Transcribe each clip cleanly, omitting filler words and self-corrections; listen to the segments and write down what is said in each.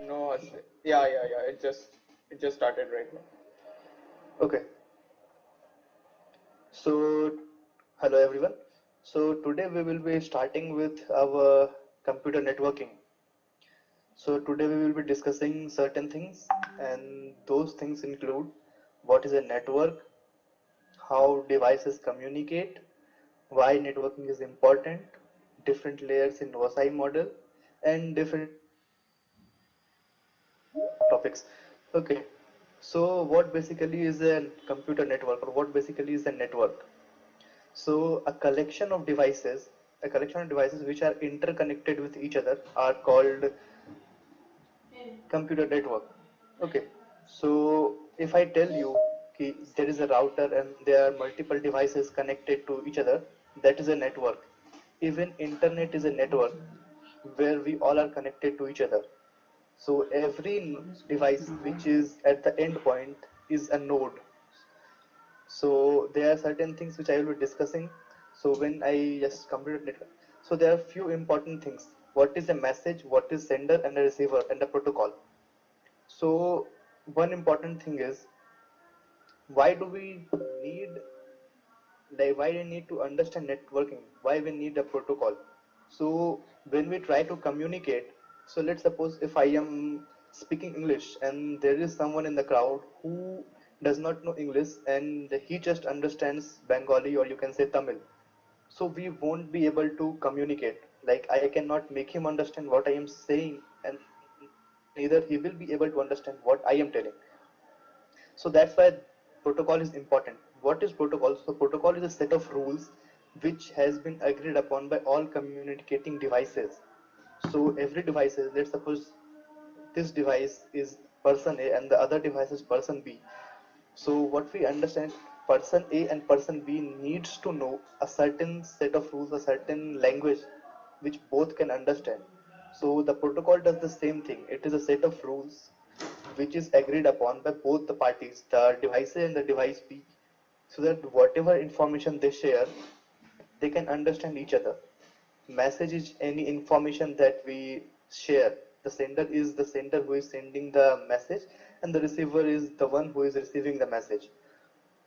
No, yeah. It just started right now. Okay, so hello everyone. So today we will be starting with our computer networking. So today we will be discussing certain things, and those things include what is a network, how devices communicate, why networking is important, different layers in OSI model, and different topics. Okay, so what basically is a computer network, or what basically is a network? So a collection of devices which are interconnected with each other are called computer network. Okay, so if I tell you there is a router and there are multiple devices connected to each other, that is a network. Even internet is a network where we all are connected to each other. So every device which is at the end point is a node. So there are certain things which I will be discussing. So when I just completed network, so there are few important things. What is a message? What is sender and a receiver and a protocol? So one important thing is why do we need why we need to understand networking? Why we need a protocol? So when we try to communicate, so let's suppose if I am speaking English and there is someone in the crowd who does not know English and he just understands Bengali or you can say Tamil. So we won't be able to communicate. Like I cannot make him understand what I am saying and neither he will be able to understand what I am telling. So that's why protocol is important. What is protocol? So protocol is a set of rules which has been agreed upon by all communicating devices. So every device is, let's suppose this device is person A and the other device is person B. So what we understand, person A and person B needs to know a certain set of rules, a certain language which both can understand. So the protocol does the same thing. It is a set of rules which is agreed upon by both the parties, the device A and the device B, so that whatever information they share, they can understand each other. Message is any information that we share. The sender is the sender who is sending the message, and the receiver is the one who is receiving the message.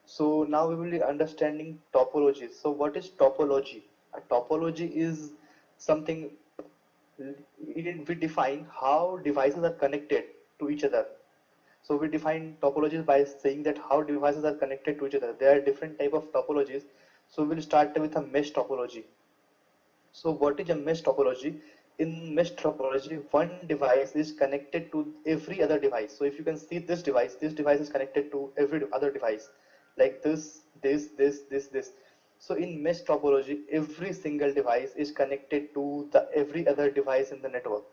So now we will be understanding topology. So what is topology? A topology is something we define how devices are connected to each other. So we define topologies by saying that how devices are connected to each other. There are different type of topologies. So we'll start with a mesh topology. So what is a mesh topology? In mesh topology, one device is connected to every other device. So if you can see this device is connected to every other device, like this. So in mesh topology, every single device is connected to the every other device in the network.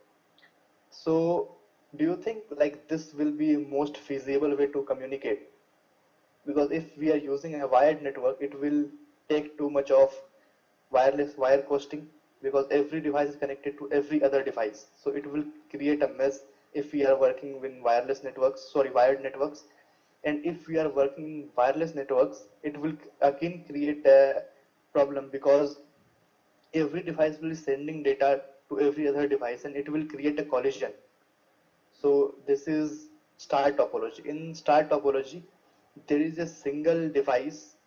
So do you think like this will be most feasible way to communicate? Because if we are using a wired network, it will take too much of wireless wire costing because every device is connected to every other device. So it will create a mess if we are working with wired networks. And if we are working in wireless networks, it will again create a problem because every device will be sending data to every other device and it will create a collision. So this is star topology. In star topology, there is a single device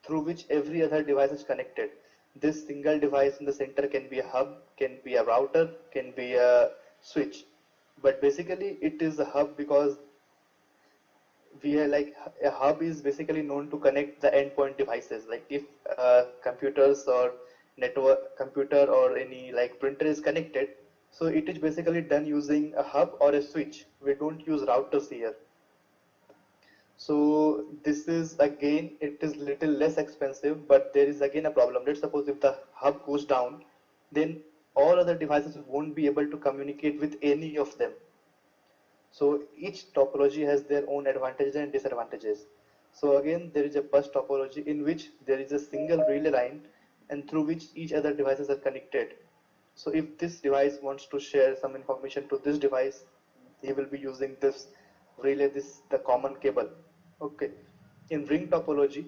through which every other device is connected. This single device in the center can be a hub, can be a router, can be a switch. But basically it is a hub because we are like a hub is basically known to connect the endpoint devices. Like if computers or network computer or any like printer is connected, so it is basically done using a hub or a switch. We don't use routers here. So this is again, it is little less expensive, but there is again a problem. Let's suppose if the hub goes down, then all other devices won't be able to communicate with any of them. So each topology has their own advantages and disadvantages. So again, there is a bus topology in which there is a single relay line and through which each other devices are connected. So if this device wants to share some information to this device, he will be using this relay, this the common cable. Okay. In ring topology,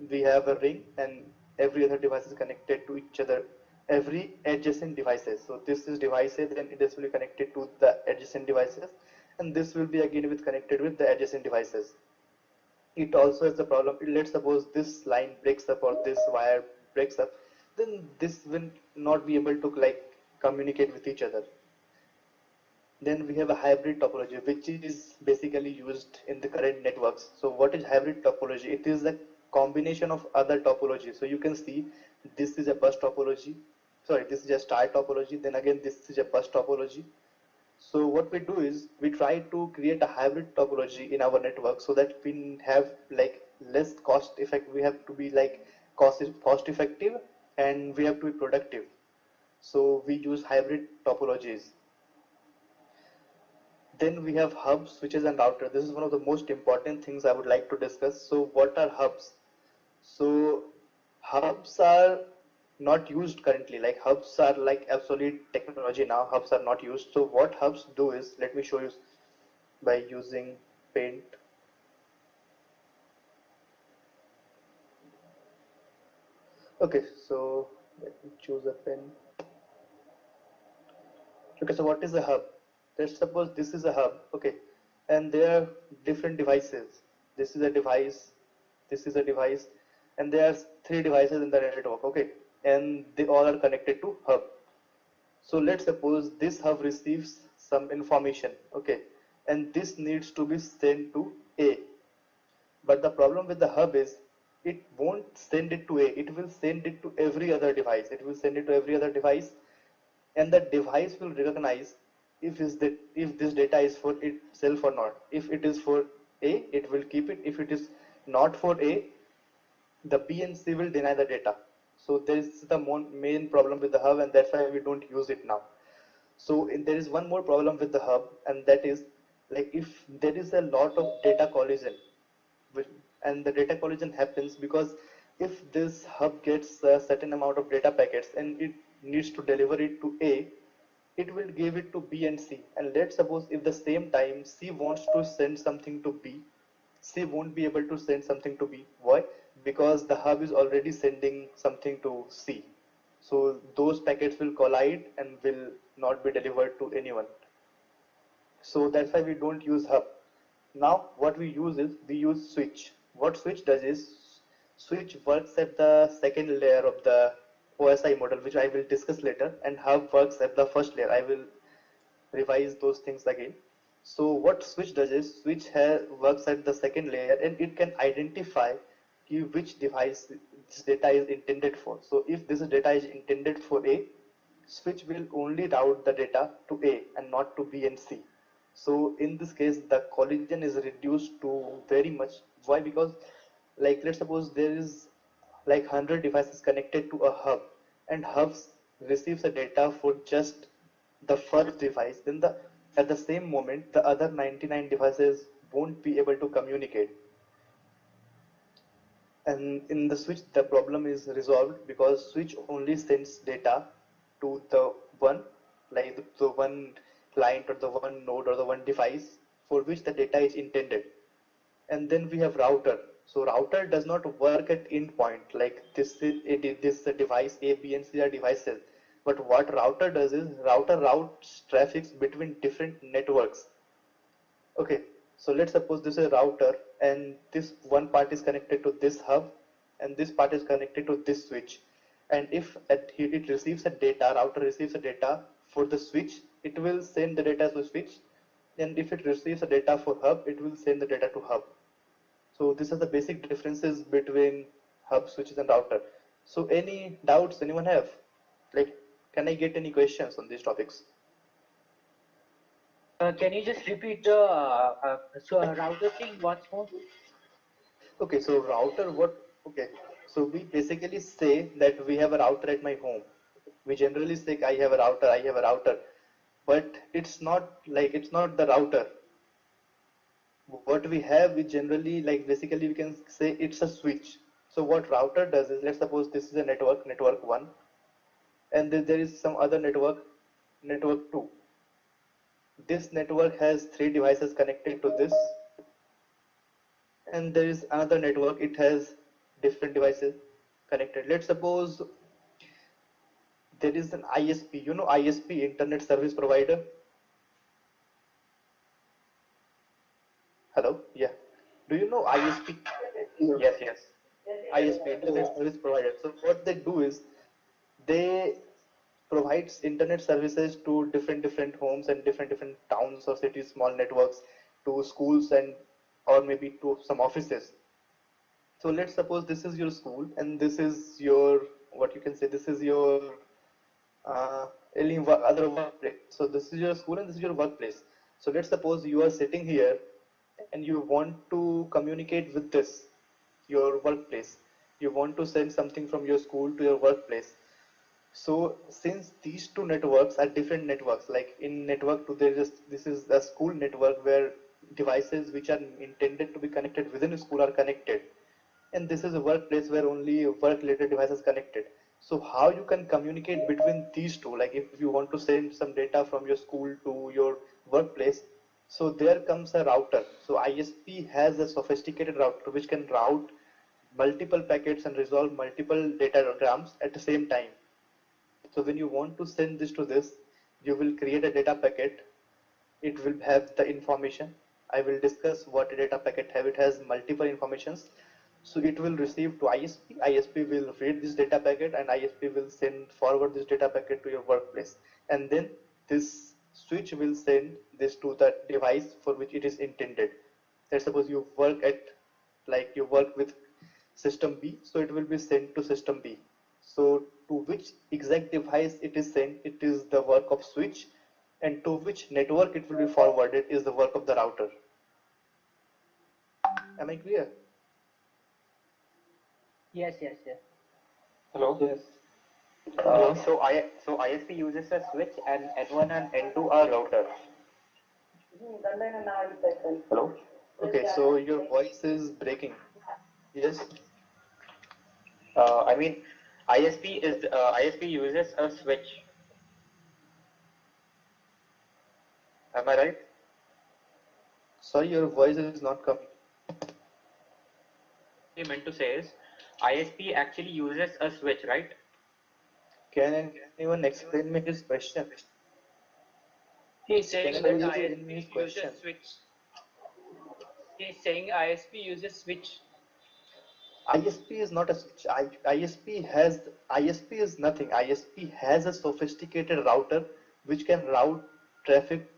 we have a ring and every other device is connected to each other every adjacent devices. So this is devices, then it is will be connected to the adjacent devices, and this will be again with connected with the adjacent devices. It also has the problem. Let's suppose this line breaks up or this wire breaks up, then this will not be able to like communicate with each other. Then we have a hybrid topology, which is basically used in the current networks. So what is hybrid topology? It is a combination of other topologies. So you can see this is a bus topology. Sorry, this is a star topology. Then again, this is a bus topology. So what we do is we try to create a hybrid topology in our network so that we have like less cost effect. We have to be like cost effective, and we have to be productive. So we use hybrid topologies. Then we have hubs, switches, and router. This is one of the most important things I would like to discuss. So what are hubs? So hubs are not used currently. Like hubs are like obsolete technology now. Hubs are not used. So what hubs do is, let me show you by using paint. Okay, so let me choose a pen. Okay, so what is a hub? Let's suppose this is a hub, okay, and there are different devices. This is a device, this is a device, and there are three devices in the network, okay, and they all are connected to hub. So let's suppose this hub receives some information, okay, and this needs to be sent to A. But the problem with the hub is it won't send it to A, it will send it to every other device. It will send it to every other device, and the device will recognize if this data is for itself or not. If it is for A, it will keep it. If it is not for A, the B and C will deny the data. So there is the main problem with the hub, and that's why we don't use it now. So there is one more problem with the hub, and that is like if there is a lot of data collision, and the data collision happens because if this hub gets a certain amount of data packets and it needs to deliver it to A, it will give it to B and C. And let's suppose if the same time C wants to send something to B, C won't be able to send something to B. Why? Because the hub is already sending something to C. So those packets will collide and will not be delivered to anyone. So that's why we don't use hub. Now what we use is we use switch. What switch does is switch works at the second layer of the OSI model, which I will discuss later, and hub works at the first layer. I will revise those things again. So what switch does is switch works at the second layer, and it can identify which device this data is intended for. So if this data is intended for A, switch will only route the data to A and not to B and C. So in this case, the collision is reduced to very much. Why? Because like let's suppose there is like 100 devices connected to a hub, and hubs receives the data for just the first device, then at the same moment the other 99 devices won't be able to communicate. And in the switch the problem is resolved because switch only sends data to the one, like the one client or the one node or the one device for which the data is intended. And then we have router. So router does not work at endpoint, like this device A, B and C are devices. But what router does is router routes traffics between different networks. Okay, so let's suppose this is a router, and this one part is connected to this hub, and this part is connected to this switch. And if it receives a data, router receives a data for the switch, it will send the data to switch. And if it receives a data for hub, it will send the data to hub. So these are the basic differences between hub, switches, and router. So any doubts anyone have? Like, can I get any questions on these topics? Can you just repeat the router thing once more? Okay, so router, what? Okay, so we basically say that we have a router at my home. We generally say I have a router, I have a router, but it's not the router. What we have is generally like basically we can say it's a switch. So what router does is, let's suppose this is a network one, and then there is some other network two. This network has three devices connected to this, and there is another network, it has different devices connected. Let's suppose there is an ISP. You know ISP, Internet Service Provider. Hello? Yeah. Do you know ISP? Yes, yes. ISP, Internet Service Provider. So what they do is they provides internet services to different homes and different towns or cities, small networks, to schools and or maybe to some offices. So let's suppose this is your school and this is your, what you can say, this is your uh, other workplace. So this is your school and this is your workplace. So let's suppose you are sitting here and you want to communicate with this, your workplace. You want to send something from your school to your workplace. So since these two networks are different networks, like in network two, there is this is a school network where devices which are intended to be connected within a school are connected, and this is a workplace where only work-related devices connected. So how you can communicate between these two? Like if you want to send some data from your school to your workplace, so there comes a router. So ISP has a sophisticated router which can route multiple packets and resolve multiple datagrams at the same time. So when you want to send this to this, you will create a data packet. It will have the information. I will discuss what a data packet have. It has multiple informations. So it will receive to ISP. ISP will read this data packet and ISP will send forward this data packet to your workplace. And then this switch will send this to the device for which it is intended. Let's suppose you work at, like you work with system B, so it will be sent to system B. So to which exact device it is sent, it is the work of switch, and to which network it will be forwarded is the work of the router. Am I clear? Yes, yes, yes. Hello. Yes. So ISP uses a switch and N1 and N2 are router. Hello. Okay, so your voice is breaking. Yes. I mean, ISP uses a switch. Am I right? Sorry, your voice is not coming. What I meant to say is, ISP actually uses a switch, right? Can anyone explain me his question? He's Can saying that anyone explain me his ISP question? uses switch. He's saying ISP uses switch. ISP is not a switch. ISP is nothing. ISP has a sophisticated router which can route traffic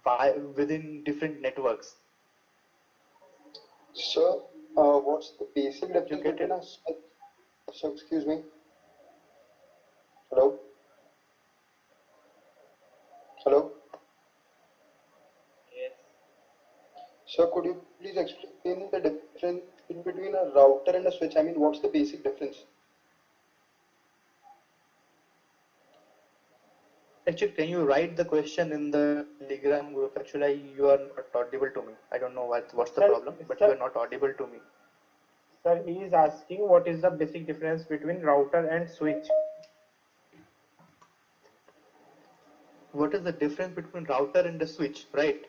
by within different networks. So, what's the basic You difference get between it? a switch? So, excuse me. Hello? Hello? Yes. So, could you please explain the difference in between a router and a switch? I mean, what's the basic difference? Actually, can you write the question in the Telegram group? Actually, you are not audible to me. I don't know what's the Sir, problem, but you are not audible to me. sir, he is asking what is the basic difference between router and switch. What is the difference between router and the switch, right?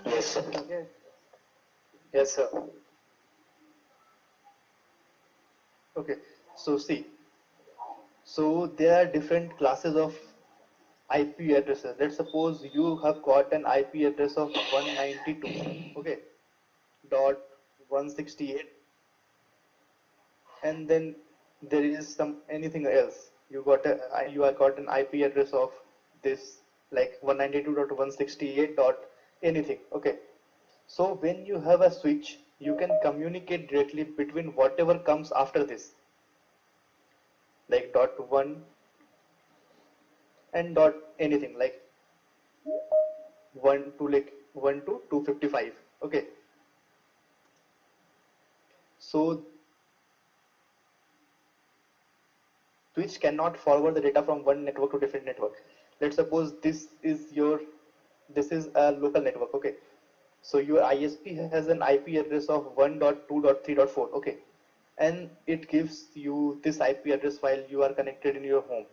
Yes, sir. Yes. Yes, sir. Okay, so see, so there are different classes of IP addresses. Let's suppose you have got an IP address of 192, okay, dot 168, and then there is some anything else. You have got an IP address of this like 192.168 dot anything, okay. So when you have a switch, you can communicate directly between whatever comes after this, like dot one and dot anything like 1 to like 1 to 255, okay. So switch cannot forward the data from one network to different network. Let's suppose this is a local network, okay. So your ISP has an IP address of 1.2.3.4, okay, and it gives you this IP address while you are connected in your home.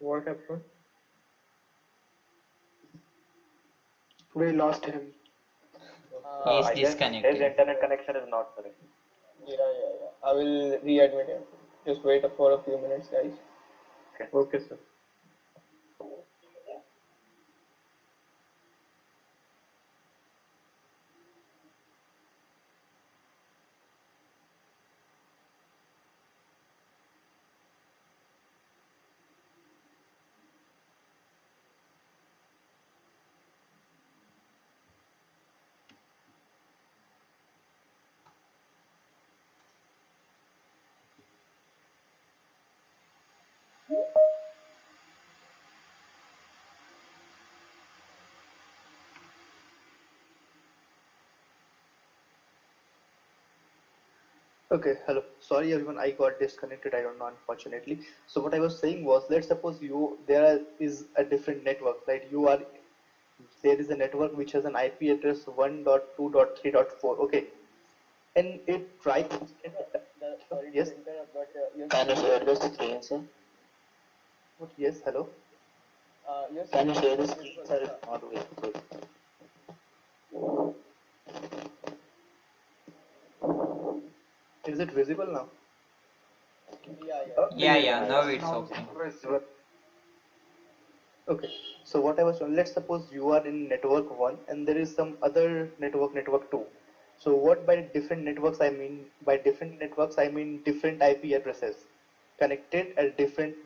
What happened? We lost him. He's I guess his disconnected. internet connection is not correct. Yeah. I will readmit him. Just wait for a few minutes, guys. Okay, sir. Okay, hello. Sorry everyone, I got disconnected. I don't know, unfortunately. So what I was saying was, let's suppose is a different network, right? There is a network which has an IP address 1.2.3.4. Okay, and it tries. Sorry Yes. to interrupt, but Can you share the screen, sir? Yes, hello. Can you share the screen, sir? It's not very good. Is it visible now? Yeah, now it's okay. Okay, so what I was saying, let's suppose you are in network 1 and there is some other network 2. So what by different networks I mean? By different networks I mean different IP addresses connected at different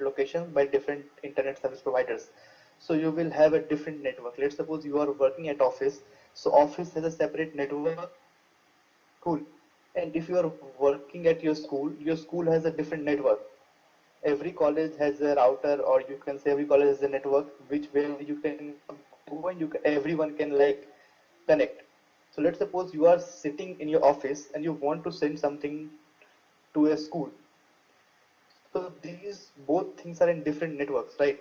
locations by different internet service providers. So you will have a different network. Let's suppose you are working at office. So office has a separate network. Cool. And if you are working at your school has a different network. Every college has a router, or you can say every college has a network which where you can go and everyone can like connect. So let's suppose you are sitting in your office and you want to send something to a school. So these both things are in different networks, right?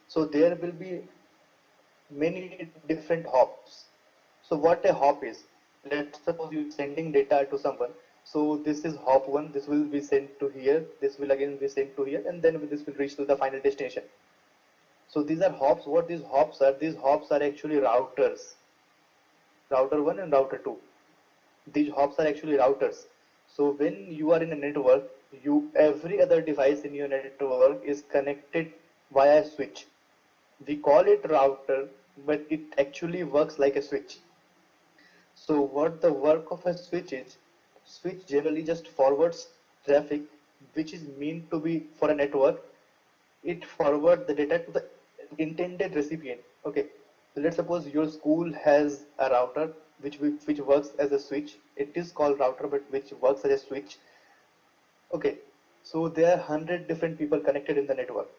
So there will be many different hops. So what a hop is, let's suppose you're sending data to someone. So this is hop 1, this will be sent to here, this will again be sent to here, and then this will reach to the final destination. So these are hops. What these hops are? These hops are actually routers. Router 1 and router 2. These hops are actually routers. So when you are in a network, every other device in your network is connected via switch. We call it router, but it actually works like a switch. So what the work of a switch is, switch generally just forwards traffic which is meant to be for a network. It forwards the data to the intended recipient. Okay, so let's suppose your school has a router which works as a switch. It is called router, but which works as a switch. Okay, so there are 100 different people connected in the network.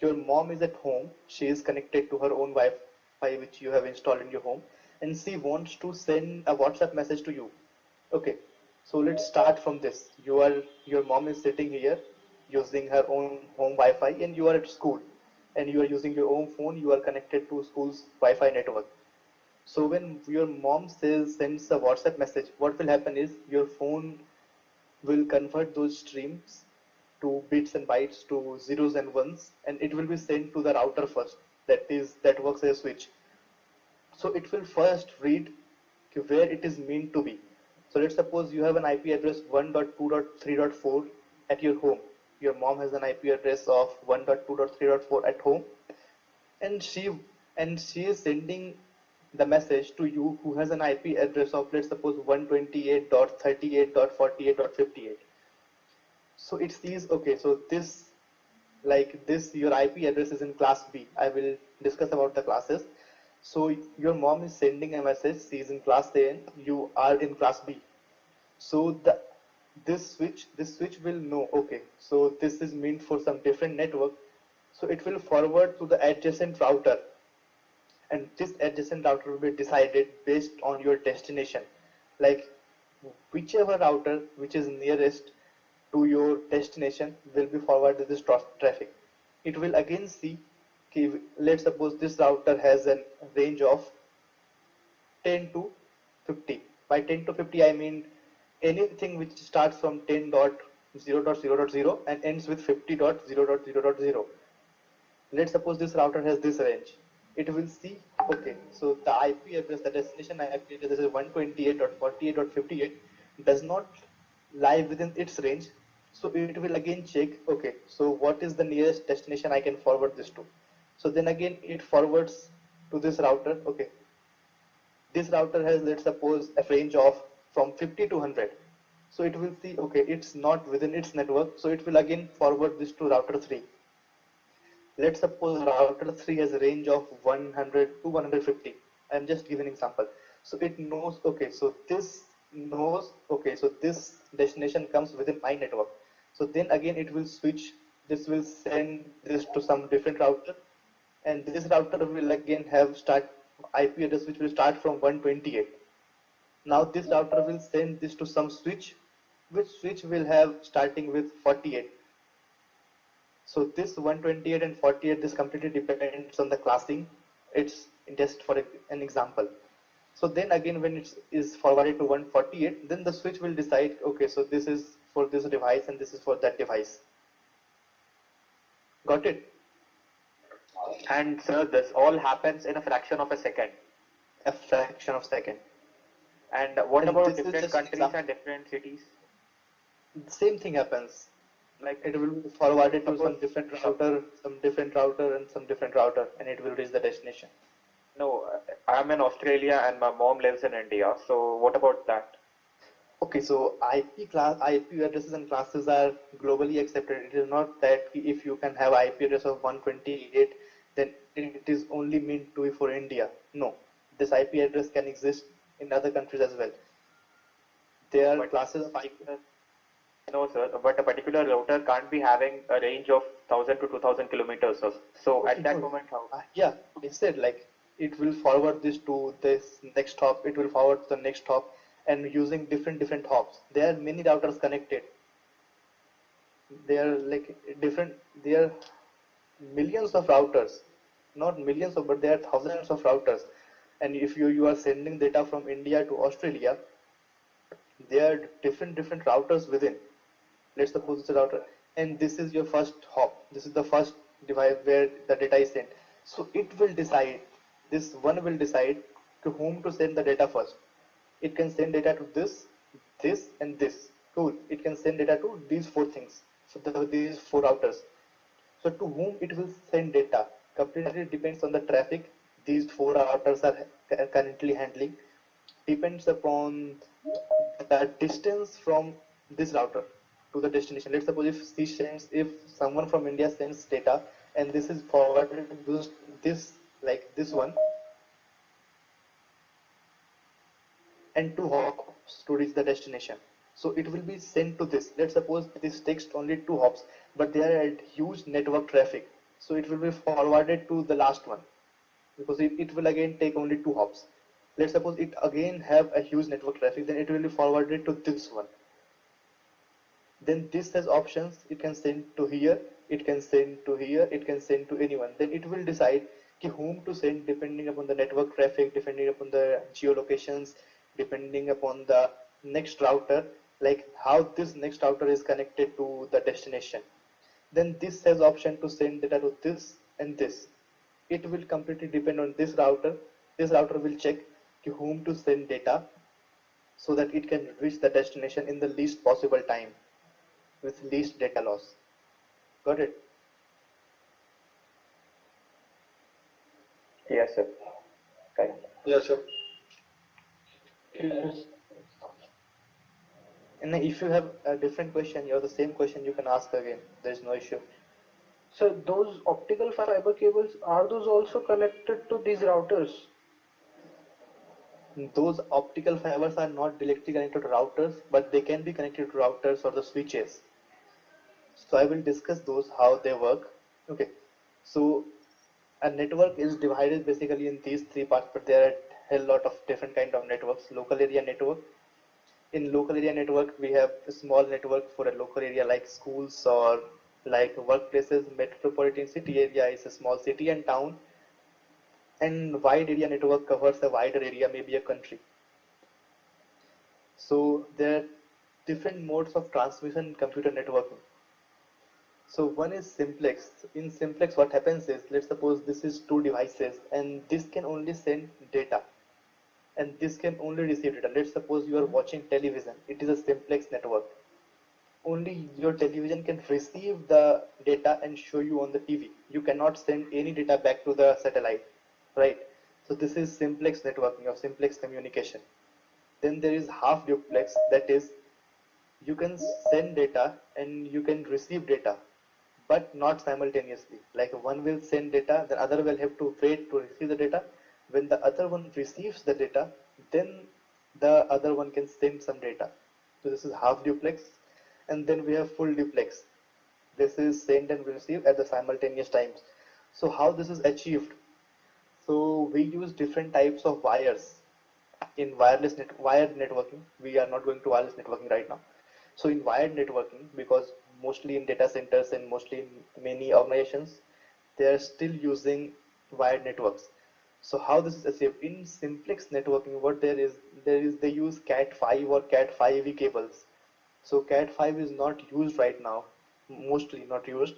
Your mom is at home, she is connected to her own Wi-Fi which you have installed in your home, and she wants to send a WhatsApp message to you. Okay, so let's start from this. Your mom is sitting here using her own home Wi-Fi, and you are at school, and you are using your own phone. You are connected to school's Wi-Fi network. So when your mom sends a WhatsApp message, what will happen is your phone will convert those streams to bits and bytes to zeros and ones, and it will be sent to the router first. That works as a switch. So it will first read where it is meant to be. So let's suppose you have an IP address 1.2.3.4 at your home. Your mom has an IP address of 1.2.3.4 at home, and she is sending the message to you who has an IP address of, let's suppose, 128.38.48.58. So it sees, okay, so this your IP address is in class B. I will discuss about the classes. So your mom is sending a message, she is in class A and you are in class B. So this switch will know, okay, so this is meant for some different network. So it will forward to the adjacent router, and this adjacent router will be decided based on your destination. Like whichever router which is nearest to your destination will be forwarded this traffic. It will again see, okay, let's suppose this router has a range of 10 to 50. By 10 to 50 I mean anything which starts from 10 0.0.0 and ends with 50.0.0.0. Let's suppose this router has this range. It will see, okay, so the IP address, the destination IP address is 128.48.58 does not lie within its range. So it will again check, okay, so what is the nearest destination I can forward this to? So then again it forwards to this router, okay. This router has, let's suppose, a range of from 50 to 100. So it will see, okay, it's not within its network. So it will again forward this to router 3. Let's suppose router 3 has a range of 100 to 150. I'm just giving an example. So it knows, okay, so this knows, okay, so this destination comes within my network. So then again it will switch, this will send this to some different router, and this router will again have start IP address which will start from 128. Now this router will send this to some switch, which switch will have starting with 48. So this 128 and 48, this completely depends on the classing. It's just for an example. So then again, when it is forwarded to 148, then the switch will decide, okay, so this is for this device and this is for that device. Got it? And sir, this all happens in a fraction of a second. A fraction of second. And what And about this is different just an countries example. and different cities? The same thing happens. Like It will be forwarded to some suppose, different router, and some different router, and it will reach the destination. no, I'm in Australia and my mom lives in India. So what about that? Okay, so IP addresses and classes are globally accepted. It is not that if you can have IP address of 128, then it is only meant to be for India. No, this IP address can exist in other countries as well. There are But classes of IP. no, sir, but a particular router can't be having a range of 1000 to 2000 kilometers. So Okay, at that no. moment, how? Yeah, instead, like it will forward this to this next hop, it will forward to the next hop, and using different hops. There are many routers connected. They are like different, there are millions of routers, not millions of, but there are thousands of routers. And if you are sending data from India to Australia, there are different routers within. Let's suppose it's a router, and this is your first hop, this is the first device where the data is sent. So it will decide, this one will decide to whom to send the data first. It can send data to this and this. Cool, it can send data to these four things, so these four routers. So to whom it will send data completely depends on the traffic these four routers are currently handling, depends upon the distance from this router to the destination. Let's suppose if someone from India sends data and this is forwarded to this like this one, and two hops to reach the destination. So it will be sent to this. Let's suppose this takes only two hops, but they are at huge network traffic. So it will be forwarded to the last one because it will again take only two hops. Let's suppose it again have a huge network traffic, then it will be forwarded to this one. Then this has options. It can send to here, it can send to here, it can send to anyone. Then it will decide whom to send depending upon the network traffic, depending upon the geolocations, depending upon the next router, like how this next router is connected to the destination. Then this has option to send data to this and this. It will completely depend on this router. This router will check to whom to send data so that it can reach the destination in the least possible time with least data loss. Got it? Yes, sir. Correct. Yes, sir. Yes. And if you have a different question or the same question, you can ask again. There is no issue. So those optical fiber cables, are those also connected to these routers? Those optical fibers are not directly connected to routers, but they can be connected to routers or the switches. So I will discuss those, how they work. Okay. So a network is divided basically in these three parts, but there are a hell lot of different kind of networks. Local area network. In local area network, we have a small network for a local area like schools or like workplaces. Metropolitan city area is a small city and town, and wide area network covers a wider area, maybe a country. So there are different modes of transmission in computer networking. So one is simplex. In simplex, what happens is, let's suppose this is two devices, and this can only send data, and this can only receive data. Let's suppose you are watching television. It is a simplex network. Only your television can receive the data and show you on the TV. You cannot send any data back to the satellite, right? So this is simplex networking or simplex communication. Then there is half duplex, that is, you can send data and you can receive data, but not simultaneously. Like one will send data, the other will have to wait to receive the data. When the other one receives the data, then the other one can send some data. So this is half duplex. And then we have full duplex. This is send and receive at the simultaneous times. So how this is achieved? So we use different types of wires in wired networking. We are not going to wireless networking right now. So in wired networking, because mostly in data centers and mostly in many organizations, they are still using wired networks. So how this is achieved? In simplex networking, what there is they use Cat5 or Cat5e cables. So Cat5 is not used right now, mostly not used.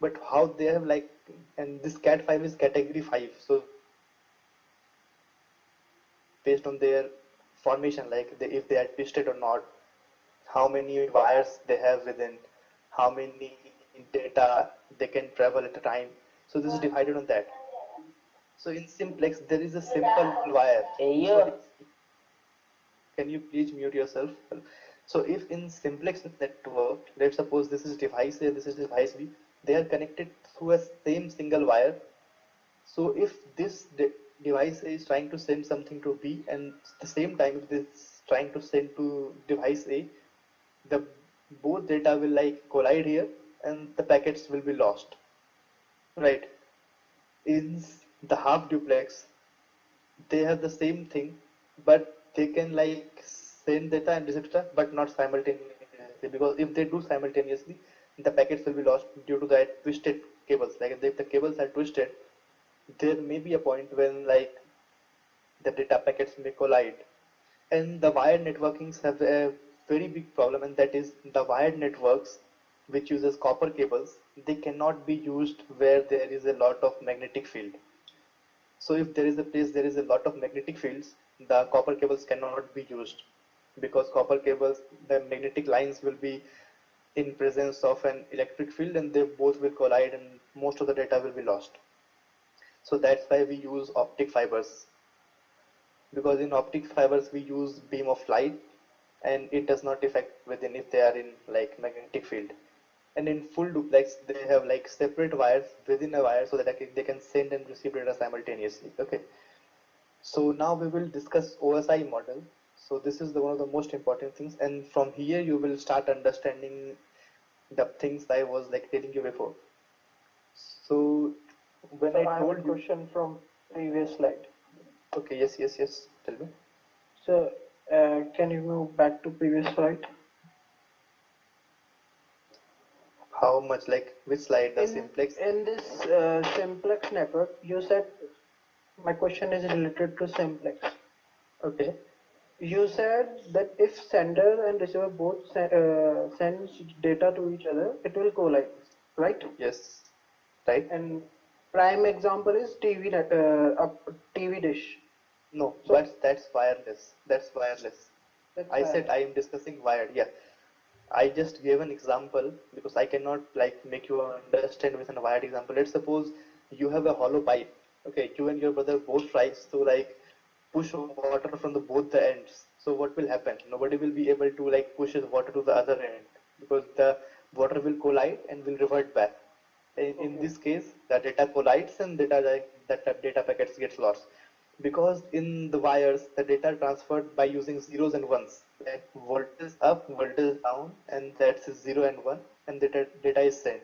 But how they have like, and this Cat5 is category 5. So based on their formation, like if they are twisted or not, how many wires they have within, how many data they can travel at a time. So this is divided on that. So in simplex, there is a simple wire. Yeah. Can you please mute yourself? So if in simplex network, let's suppose this is device A, this is device B, they are connected through a same single wire. So if this device A is trying to send something to B, and at the same time if this is trying to send to device A, the both data will like collide here and the packets will be lost, right? In the half duplex, they have the same thing, but they can like send data and receive data, but not simultaneously, because if they do simultaneously, the packets will be lost due to that twisted cables. Like if the cables are twisted, there may be a point when like the data packets may collide. And the wired networkings have a very big problem, and that is the wired networks which uses copper cables, they cannot be used where there is a lot of magnetic field. So if there is a place there is a lot of magnetic fields, the copper cables cannot be used, because copper cables, the magnetic lines will be in presence of an electric field and they both will collide and most of the data will be lost. So that's why we use optic fibers, because in optic fibers we use beam of light and it does not affect within if they are in like magnetic field. And in full duplex they have like separate wires within a wire so that they can send and receive data simultaneously. Okay, so now we will discuss OSI model. So this is one of the most important things, and from here you will start understanding the things I was like telling you before. So when So I I have a told you, question from previous slide. okay, yes, tell me. So can you move back to previous slide? How much, like which slide, the In simplex? in this simplex network, you said my question is related to simplex. Okay, You said that if sender and receiver both sends data to each other, it will collide, right? yes, right. And prime example is a TV dish. No, So but that's wireless. That's wireless. that's I why. said I am discussing wired. Yeah, I just gave an example because I cannot like make you understand with a wired example. Let's suppose you have a hollow pipe. Okay, you and your brother both tries to like push water from the both the ends. So what will happen? Nobody will be able to like push his water to the other end because the water will collide and will revert back. In Okay. this case, the data collides and that data packets gets lost, because in the wires the data transferred by using zeros and ones, like voltage up, voltage down, and that's 0 and 1, and the data is sent.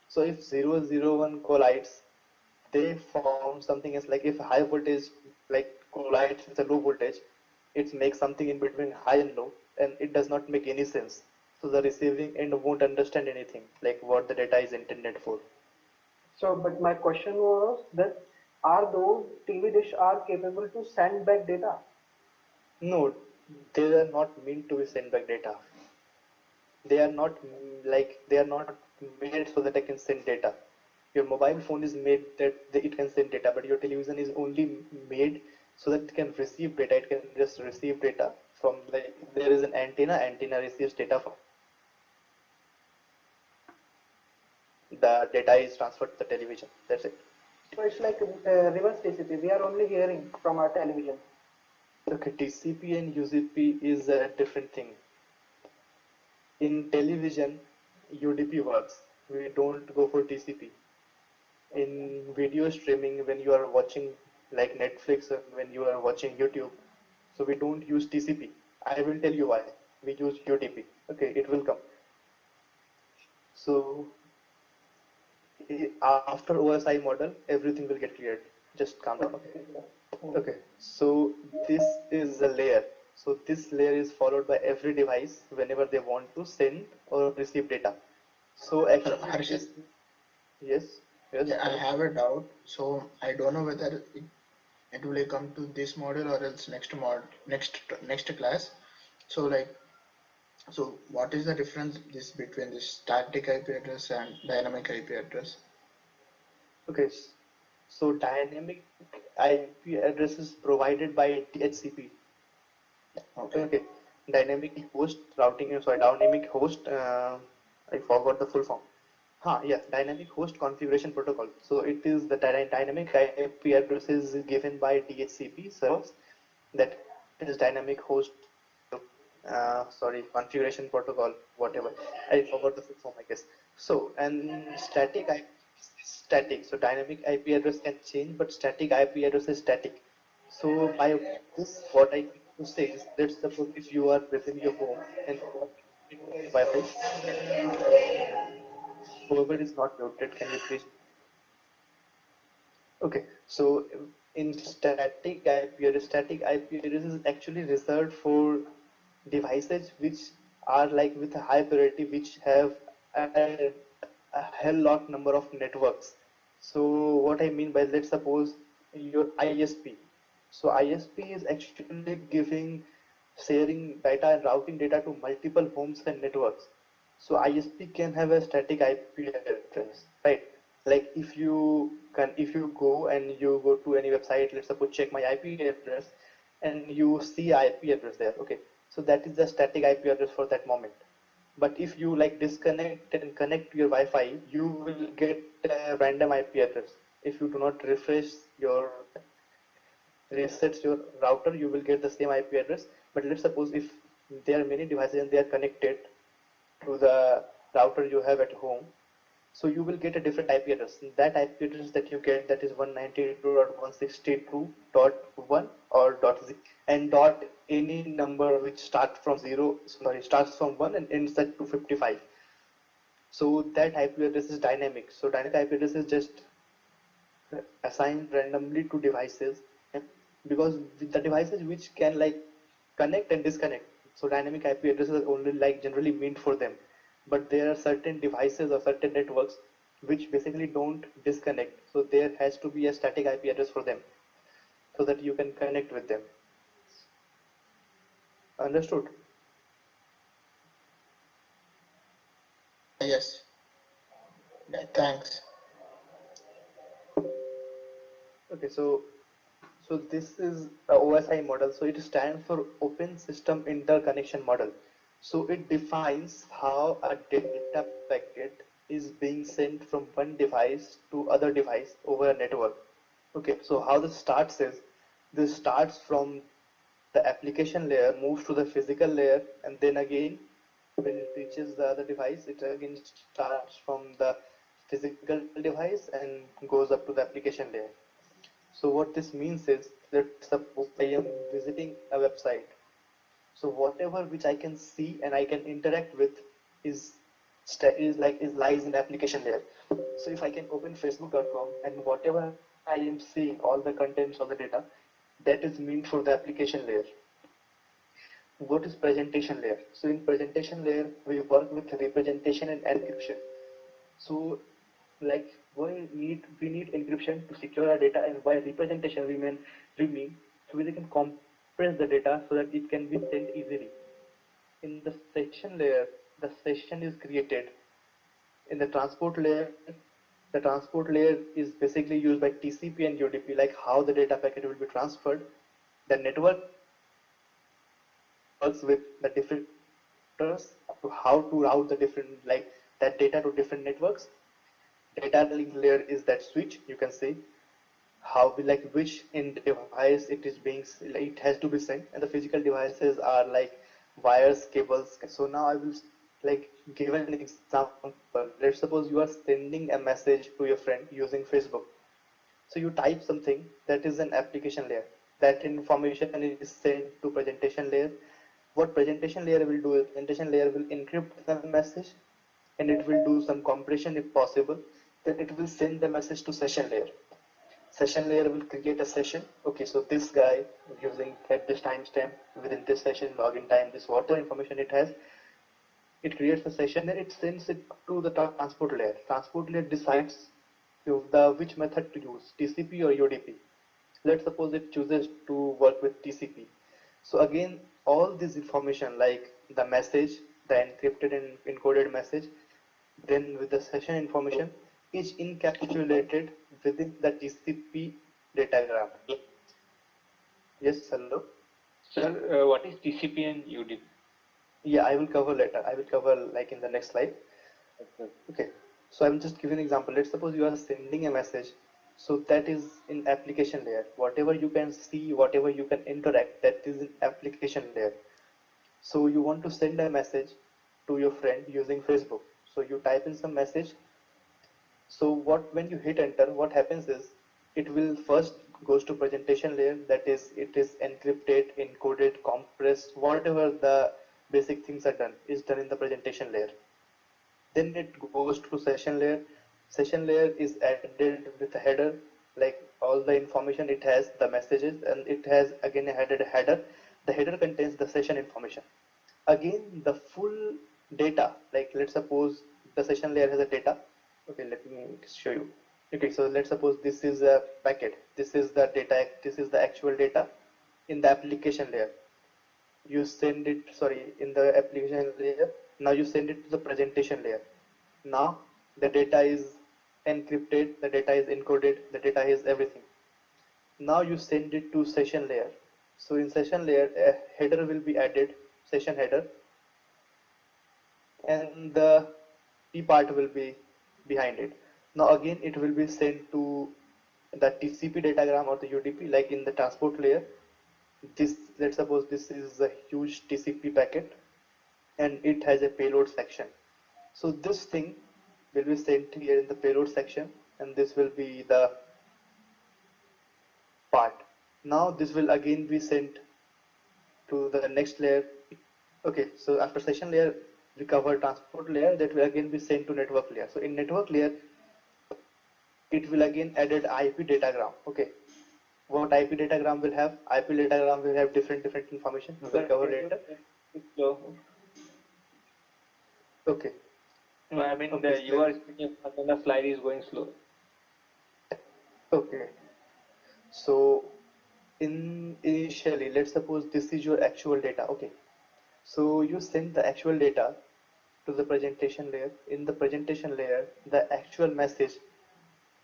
So if 0 0 1 collides, they form something as like if high voltage like collides with a low voltage, it makes something in between high and low, and it does not make any sense. So the receiving end won't understand anything like what the data is intended for. So, but my question was that are those TV dish are capable to send back data? No, they are not meant to be sent back data. They are not they are not made so that I can send data. Your mobile phone is made that it can send data, but your television is only made so that it can receive data. It can just receive data from there is an antenna. Antenna receives data from the data is transferred to the television. That's it. So it's like reverse TCP. We are only hearing from our television. Okay, TCP and UDP is a different thing. In television, UDP works. We don't go for TCP. In video streaming, when you are watching like Netflix, when you are watching YouTube, so we don't use TCP. I will tell you why. We use UDP. Okay, it will come. So after OSI model, everything will get cleared. Just calm down. Okay, so this is a layer. So this layer is followed by every device whenever they want to send or receive data. So actually, Harshit, yes, yes. yeah, I have a doubt. So I don't know whether it will come to this model or else next class. So so what is the difference between this static IP address and dynamic IP address? Okay, so dynamic IP address is provided by DHCP. Okay, dynamic host routing. Sorry, dynamic host. I forgot the full form. Yeah, dynamic host configuration protocol. So it is the dynamic IP address is given by DHCP servers. That is dynamic host. Sorry, configuration protocol. Whatever. I forgot the full form, I guess. So and static IP is static. So dynamic IP address can change, but static IP address is static. So by this, what I need to say is, let's suppose if you are within your home and Wi-Fi, whoever is not muted, can you please? Okay, so in static IP address is actually reserved for devices which are like with a high priority, which have a hell lot number of networks. So what I mean by, let's suppose your ISP. So ISP is actually giving sharing data and routing data to multiple homes and networks. So ISP can have a static IP address, right? Like if you go and you go to any website, let's suppose check my IP address, and you see IP address there. Okay, so that is the static IP address for that moment. But if you like disconnect and connect to your Wi-Fi, you will get a random IP address. If you do not resets your router, you will get the same IP address. But let's suppose if there are many devices and they are connected to the router you have at home, so you will get a different IP address. That IP address that you get, that is 192.162.1 or .z, and dot any number which starts from starts from 1 and ends at 255. So that IP address is dynamic. So dynamic IP address is just assigned randomly to devices, because the devices which can like connect and disconnect. So dynamic IP addresses are only like generally meant for them. But there are certain devices or certain networks which basically don't disconnect. So there has to be a static IP address for them so that you can connect with them. Understood? Yes. Yeah, thanks. Okay, so this is a OSI model. So it stands for Open System Interconnection Model. So it defines how a data packet is being sent from one device to other device over a network. Okay, so how this starts from the application layer, moves to the physical layer, and then again when it reaches the other device, it again starts from the physical device and goes up to the application layer. So what this means is that suppose I am visiting a website. So whatever which I can see and I can interact with is lies in the application layer. So if I can open Facebook.com and whatever I am seeing, all the contents of the data, that is meant for the application layer. What is presentation layer? So in presentation layer, we work with representation and encryption. So like we need encryption to secure our data, and by representation we mean so we can compress the data so that it can be sent easily. In the session layer, the session is created. In the transport layer, the transport layer is basically used by TCP and UDP, like how the data packet will be transferred. The network works with the different routers to how to route the different, like that data to different networks. Data link layer is that switch, you can say how we, like which in device it is being, it has to be sent, and the physical devices are like wires, cables. So now I will like give an example. Let's suppose you are sending a message to your friend using Facebook. So you type something, that is an application layer. That information is sent to presentation layer. What presentation layer will do is presentation layer will encrypt the message, and it will do some compression if possible. Then it will send the message to session layer. Session layer will create a session. Okay, so this guy using at this timestamp within this session, login time, this whatever information it has, it creates a session and it sends it to the transport layer. Transport layer decides which method to use, TCP or UDP. Let's suppose it chooses to work with TCP. So again, all this information like the message, the encrypted and encoded message, then with the session information is encapsulated within the TCP datagram. Yes, hello. Sir, what is TCP and UDP? Yeah, I will cover later. I will cover like in the next slide. Okay. So I will just give you an example. Let's suppose you are sending a message. So that is in application layer. Whatever you can see, whatever you can interact, that is in application layer. So you want to send a message to your friend using Facebook. So you type in some message. So when you hit enter, what happens is it will first goes to presentation layer. That is, it is encrypted, encoded, compressed, whatever the basic things are done is done in the presentation layer. Then it goes to session layer. Session layer is added with a header, like all the information it has, the messages, and it has again a header. The header contains the session information. Again, the full data, like let's suppose the session layer has a data. Okay, let me show you. Okay, so let's suppose this is a packet. This is the data. This is the actual data in the application layer. You send it, sorry, in the application layer. Now you send it to the presentation layer. Now the data is encrypted, the data is encoded, the data is everything. Now you send it to session layer. So in session layer, a header will be added, session header, and the P part will be behind it. Now again, it will be sent to the TCP datagram or the UDP, like in the transport layer. This, let's suppose this is a huge TCP packet and it has a payload section. So this thing will be sent here in the payload section, and this will be the part. Now this will again be sent to the next layer. Okay, so after session layer, we cover transport layer, that will again be sent to network layer. So in network layer, it will again added IP datagram. Okay, what IP datagram will have? IP datagram will have different information. We will cover later. Okay. No, I mean Okay, you are speaking and the slide is going slow. Okay. So initially, let's suppose this is your actual data. Okay. So you send the actual data to the presentation layer. In the presentation layer, the actual message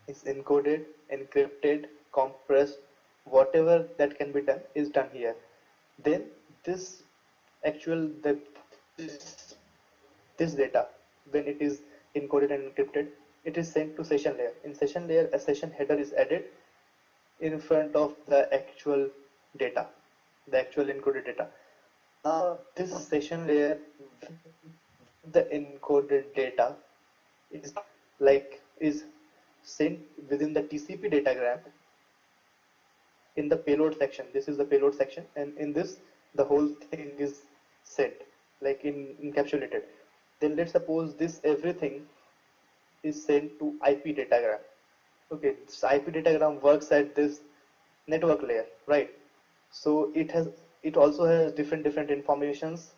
is encoded, encrypted, compressed, whatever that can be done is done here. Then this actual this data, when it is encoded and encrypted, it is sent to session layer. In session layer, a session header is added in front of the actual data, the actual encoded data. Now this session layer, the encoded data is sent within the TCP datagram in the payload section. This is the payload section, and in this the whole thing is sent, like encapsulated. Then let's suppose this everything is sent to IP datagram. Okay, this IP datagram works at this network layer, right? So it also has different informations,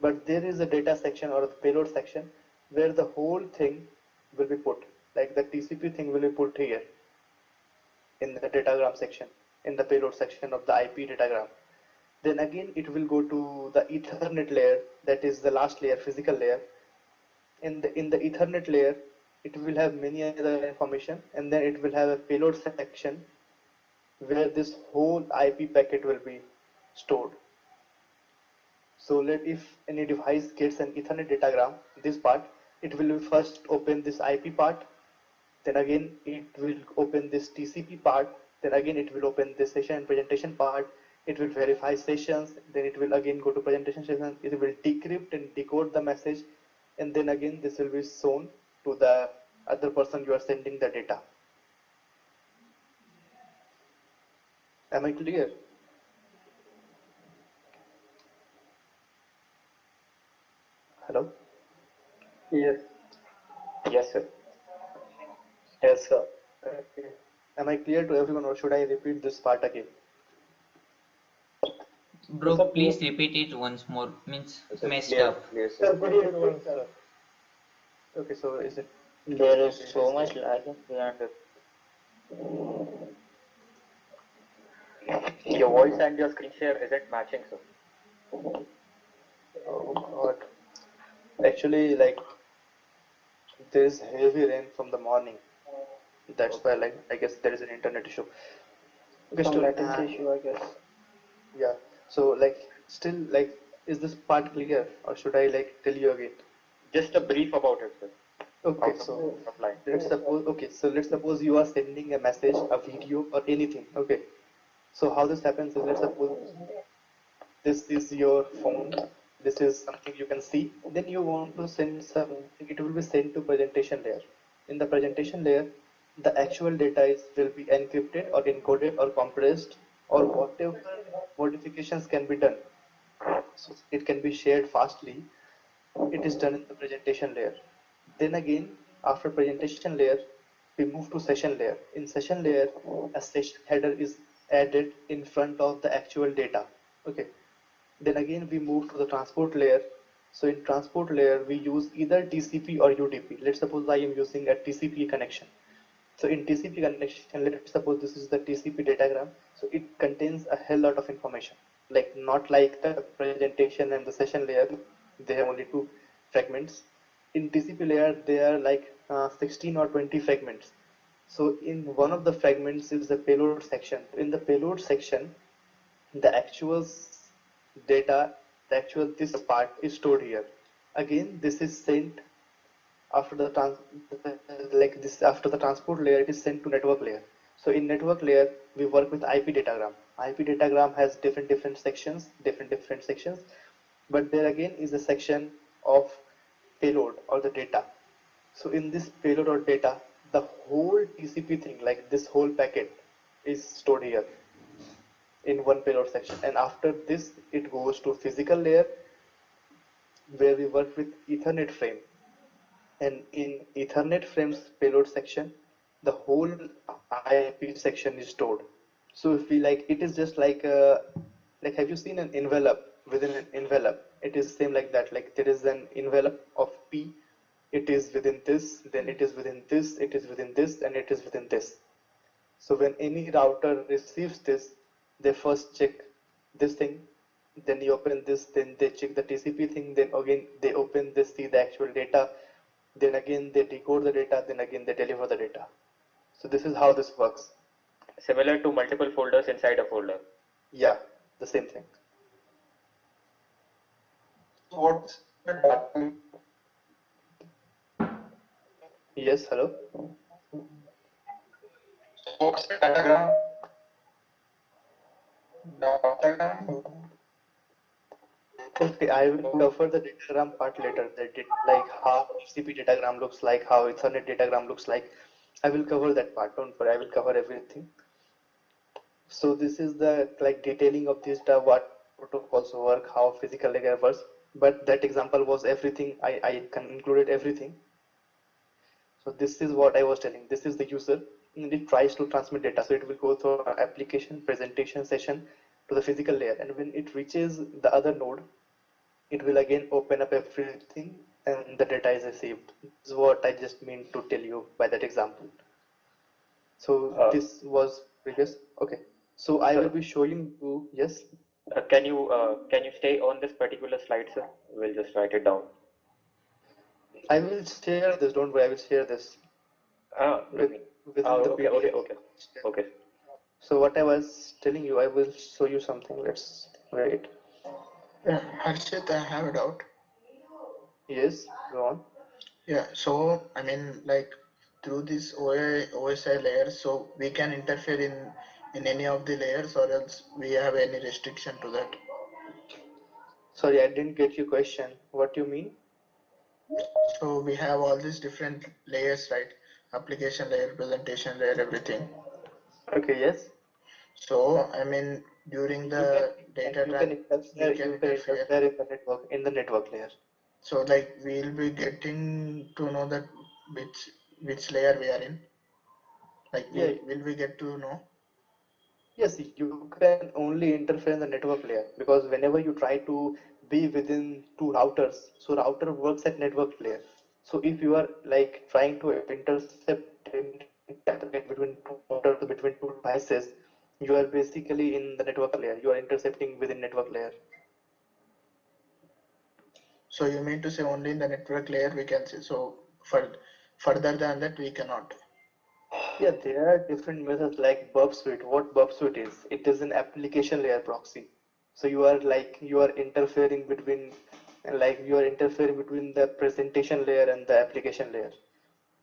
but there is a data section or the payload section where the whole thing will be put, like the TCP thing will be put here in the datagram section, in the payload section of the IP datagram. Then again it will go to the Ethernet layer, that is the last layer, physical layer. In the Ethernet layer, it will have many other information, and then it will have a payload section where this whole IP packet will be stored. So if any device gets an Ethernet datagram, this part, it will first open this IP part, then again it will open this TCP part, then again it will open this session and presentation part, it will verify sessions, then it will again go to presentation session, it will decrypt and decode the message, and then again this will be shown to the other person you are sending the data. Am I clear? Hello? Yes. Yes, sir. Yes, sir. Okay. Am I clear to everyone, or should I repeat this part again? Bro, please repeat it once more. Means messed up. Clear, Sir, sir. could you repeat, sir? Okay, so is it? There is so much lagging behind it. Your voice and your screen share isn't matching, sir. Oh God. Actually, like there is heavy rain from the morning. That's why, like, I guess there is an internet issue. Okay, Some still, latency issue, I guess. yeah. So, like, still, like, is this part clear, or should I like tell you again? Just a brief about it, sir. Okay, Out so of line. let's suppose you are sending a message, a video, or anything. Okay, so how this happens is, let's suppose this is your phone, this is something you can see, then you want to send something, it will be sent to presentation layer. In the presentation layer, the actual data will be encrypted or encoded or compressed, or whatever modifications can be done, so it can be shared fastly. It is done in the presentation layer. Then again, after presentation layer, we move to session layer. In session layer, a session header is added in front of the actual data. Okay. Then again, we move to the transport layer. So in transport layer, we use either TCP or UDP. Let's suppose I am using a TCP connection. So in TCP connection, let's suppose this is the TCP datagram. So it contains a hell lot of information. Like, not like the presentation and the session layer, they have only two fragments. In TCP layer, there are like 16 or 20 fragments. So in one of the fragments is the payload section. In the payload section, the actual data, the actual this part is stored here. Again, this is sent after the after the transport layer, it is sent to network layer. So in network layer, we work with IP datagram. IP datagram has different sections, but there again is a section of payload or the data. So in this payload or data, the whole TCP thing, like this whole packet, is stored here in one payload section. And after this, it goes to physical layer, where we work with Ethernet frame. And in Ethernet frames payload section, the whole IP section is stored. So if we like, it is just like have you seen an envelope within an envelope? It is same like that. Like, there is an envelope of P. It is within this, then it is within this, it is within this, and it is within this. So when any router receives this, they first check this thing, then you open this, then they check the TCP thing, then again they open this, see the actual data, then again they decode the data, then again they deliver the data. So this is how this works. Similar to multiple folders inside a folder. Yeah, the same thing. What's the data? Yes, hello? What's the datagram? Datagram? Okay, I will cover the datagram part later. Like how TCP datagram looks like, how Ethernet datagram looks like. I will cover that part. Don't worry, I will cover everything. So this is the like detailing of this, what protocols work, how physical layer works. But that example was everything. I included everything. So this is what I was telling. This is the user, and it tries to transmit data. So it will go through an application presentation session to the physical layer, and when it reaches the other node, it will again open up everything, and the data is received. This is what I just mean to tell you by that example. So this was previous. Okay. So I will be showing you. Yes. Can you stay on this particular slide, sir? We'll just write it down. I will share this. Don't worry. I will share this with within the Okay, PDF. okay. So what I was telling you, I will show you something. Let's wait. Yeah, Harshit, I have a doubt. Yes, go on. Yeah, so I mean, like through this OSI layer, so we can interfere in any of the layers, or else we have any restriction to that. Sorry, I didn't get your question. What do you mean? So we have all these different layers, right? Application layer, presentation layer, everything. Okay, yes. So I mean, during the data you can we can interfere. In the network layer. So like we'll be getting to know that which layer we are in. Like Yeah. will we get to know? Yes, you can only interfere in the network layer because whenever you try to be within two routers, so router works at network layer. So if you are like trying to intercept between two routers, between two devices, you are basically in the network layer. You are intercepting within network layer. So you mean to say only in the network layer we can see. So further than that we cannot. Yeah, there are different methods like Burp Suite. What Burp Suite is? It is an application layer proxy. So you are interfering between the presentation layer and the application layer.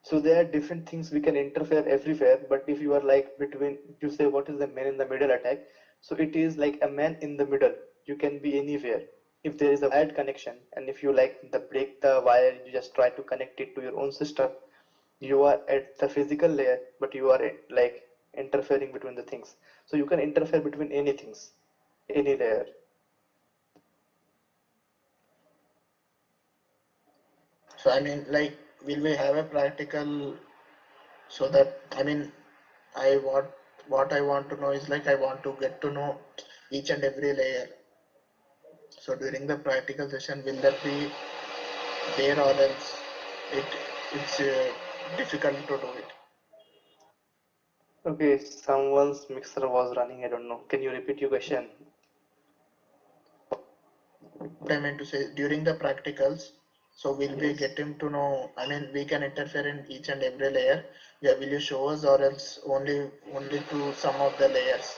So there are different things we can interfere everywhere, but if you are like between, you say what is the man in the middle attack? So it is like a man in the middle. You can be anywhere. If there is a wired connection, and if you like the break the wire, you just try to connect it to your own system. You are at the physical layer, but you are like interfering between the things. So you can interfere between any things, any layer. So I mean, like, will we have a practical? So that I mean, I what I want to know is like I want to get to know each and every layer. So during the practical session, will that be there, or else it's difficult to do it? Okay, someone's mixer was running. I don't know. Can you repeat your question? What I meant to say during the practicals. So will we Yes. get him to know? I mean, we can interfere in each and every layer. Yeah, will you show us, or else only to some of the layers?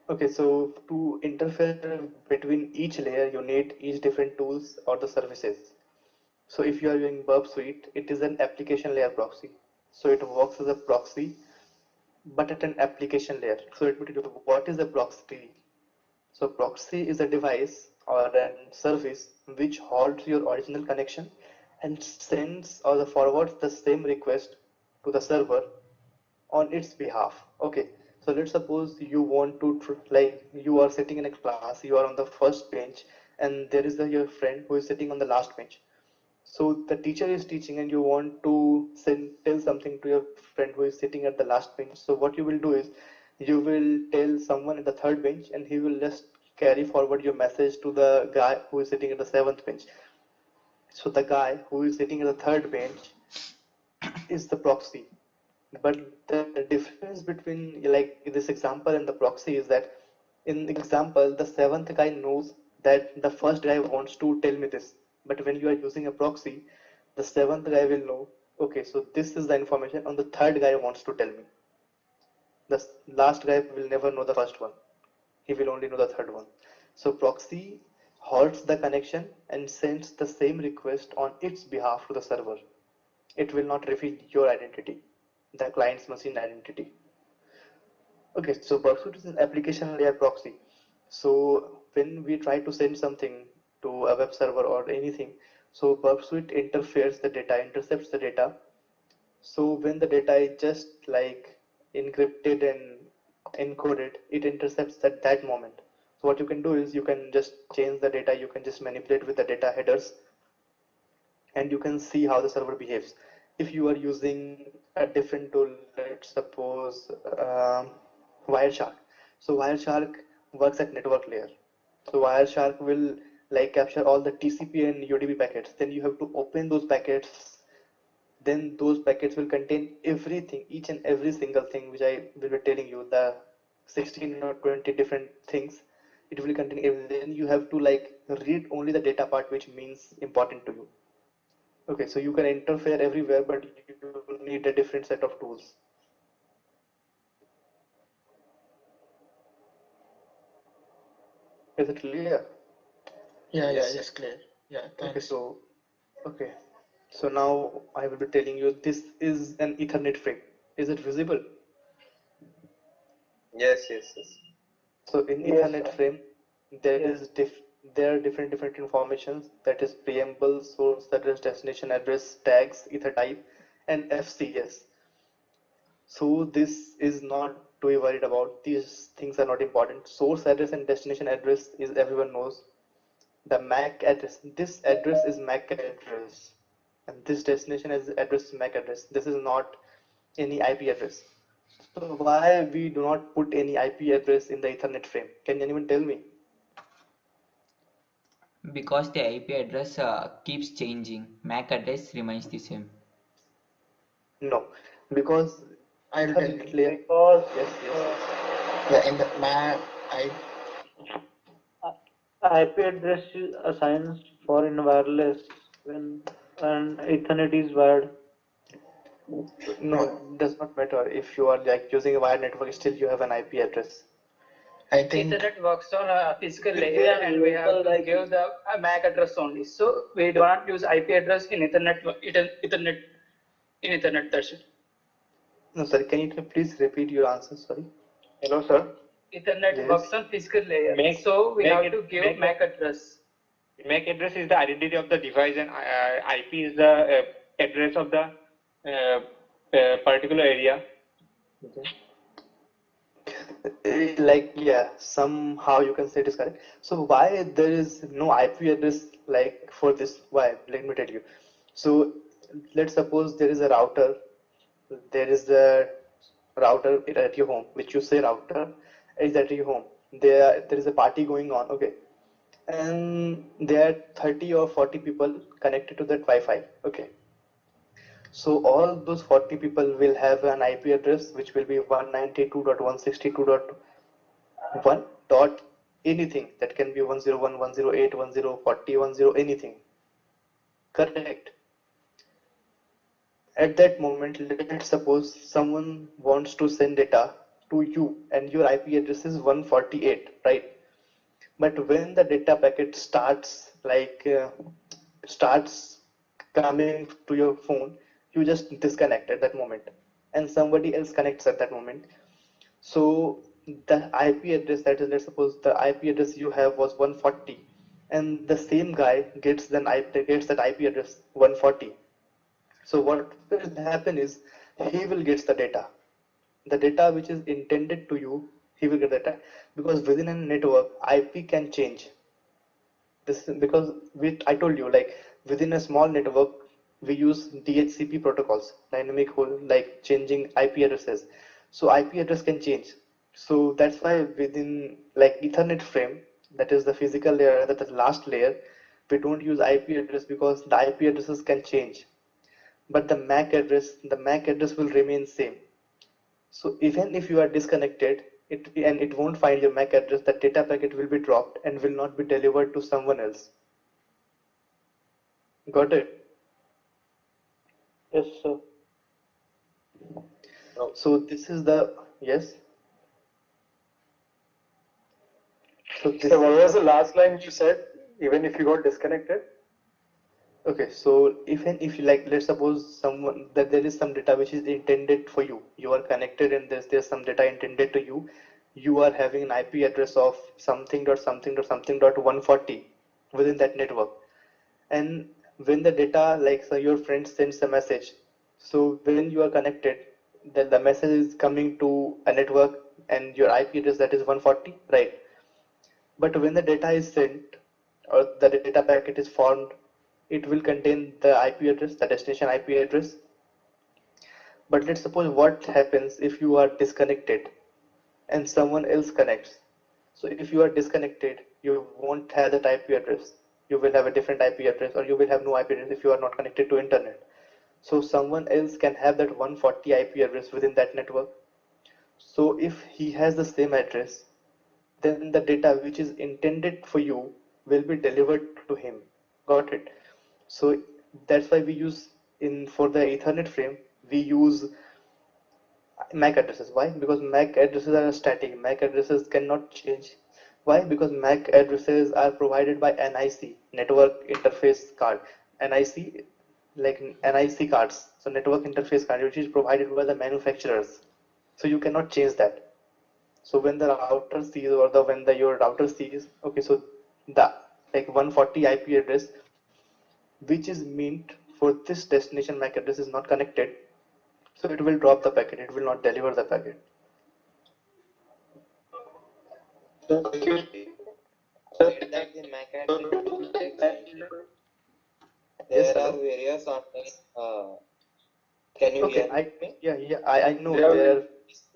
Okay, so to interfere between each layer, you need each different tools or the services. So if you are using Burp Suite, it is an application layer proxy. So it works as a proxy, but at an application layer. So what is a proxy? So proxy is a device or a service which holds your original connection and sends or forwards the same request to the server on its behalf. Okay, so let's suppose you want to like you are sitting in a class, you are on the first bench, and there is your friend who is sitting on the last bench. So the teacher is teaching, and you want to tell something to your friend who is sitting at the last bench. So what you will do is you will tell someone at the third bench, and he will just carry forward your message to the guy who is sitting at the seventh bench. So the guy who is sitting at the third bench is the proxy. But the difference between like this example and the proxy is that in the example, the seventh guy knows that the first guy wants to tell me this. But when you are using a proxy, the seventh guy will know, okay, so this is the information on the third guy wants to tell me. The last guy will never know the first one. He will only know the third one. So proxy halts the connection and sends the same request on its behalf to the server. It will not reveal your identity, the client's machine identity. Okay, so Burpsuite is an application layer proxy. So when we try to send something to a web server or anything, so Burpsuite interferes the data, intercepts the data. So when the data is just like encrypted and encoded, it intercepts at that moment. So what you can do is you can just change the data, you can just manipulate with the data headers, and you can see how the server behaves. If you are using a different tool, let's suppose Wireshark. So Wireshark works at network layer. So Wireshark will like capture all the TCP and UDP packets. Then you have to open those packets. Then those packets will contain everything, each and every single thing which I will be telling you. The 16 or 20 different things. It will contain, then you have to like read only the data part which means important to you. Okay, so you can interfere everywhere, but you need a different set of tools. Is it clear? Yeah, Yes. yes, clear. Yeah, Okay, thanks. okay. So now I will be telling you this is an Ethernet frame. Is it visible? Yes, yes, yes. So in Yes, Ethernet sir. frame, there Yes. is there are different informations, that is preamble, source address, destination address, tags, ether type, and FCS. So this is not to be worried about. These things are not important. Source address and destination address is everyone knows. The MAC address. This address is MAC address, and this destination address is MAC address. This is not any IP address. So why we do not put any IP address in the Ethernet frame? Can anyone tell me? Because the IP address keeps changing. MAC address remains the same. No, because I'll tell Ethernet you. layer. Because Yes. Yeah, in the I IP address is assigned for in wireless when and Ethernet is wired. No, it does not matter if you are like using a wired network. Still, you have an IP address. think Ethernet works on a physical layer, and we have to give the MAC address only. So we do not use IP address in Ethernet. Ethernet in Ethernet. That's it. No, sorry. Can you please repeat your answer? Sorry. Hello, sir. Ethernet Yes. works on physical layer. So we have to give MAC address. MAC address is the identity of the device, and IP is the address of the particular area. Like yeah, somehow you can say it is correct. So why there is no IP address like for this? Why? Let me tell you. So let's suppose there is a router. There is a router at your home, which you say router is at your home. There is a party going on. Okay, and there are 30 or 40 people connected to that Wi-Fi. Okay, so all those 40 people will have an IP address which will be 192.162.1 dot anything, that can be 101, 108, 1040, 10 anything. Correct. At that moment, let's suppose someone wants to send data to you and your IP address is 148, right? But when the data packet starts coming to your phone, you just disconnect at that moment, and somebody else connects at that moment. So the IP address, that is, let's suppose the IP address you have was 140, and the same guy gets that IP address 140. So what will happen is he will get the data which is intended to you. He will get the data because within a network, IP can change. This because I told you, like within a small network we use DHCP protocols, dynamic whole, like changing IP addresses. So IP address can change. So that's why within like Ethernet frame, that is the physical layer, that is the last layer, we don't use IP address because the IP addresses can change, but the MAC address will remain same. So even if you are disconnected, it won't find your MAC address, the data packet will be dropped and will not be delivered to someone else. Got it? Yes, sir. So this is the yes. So this So what is was the last line you said? Even if you got disconnected? okay. So even if you like, let's suppose someone that there is some data which is intended for you. You are connected and there's some data intended to you. You are having an IP address of something dot something dot something dot 140 within that network. And when the data, like so your friend sends a message, so when you are connected, then the message is coming to a network and your IP address that is 140, right? But when the data is sent or the data packet is formed, it will contain the IP address, the destination IP address. But let's suppose what happens if you are disconnected and someone else connects. So if you are disconnected, you won't have that IP address. You will have a different IP address, or you will have no IP address if you are not connected to internet. So someone else can have that 140 IP address within that network. So if he has the same address, then the data which is intended for you will be delivered to him. Got it? So that's why we use in for the Ethernet frame we use MAC addresses. Why? Because MAC addresses are static. MAC addresses cannot change. Why? Because MAC addresses are provided by NIC, Network Interface Card. NIC, like NIC cards. So Network Interface Card, which is provided by the manufacturers. So you cannot change that. So when the router sees or the when the your router sees, okay, so the like 140 IP address which is meant for this destination MAC address is not connected, so it will drop the packet. It will not deliver the packet. That the MAC address, Yes, there are hello. various online. Can you Okay, hear me? I know there are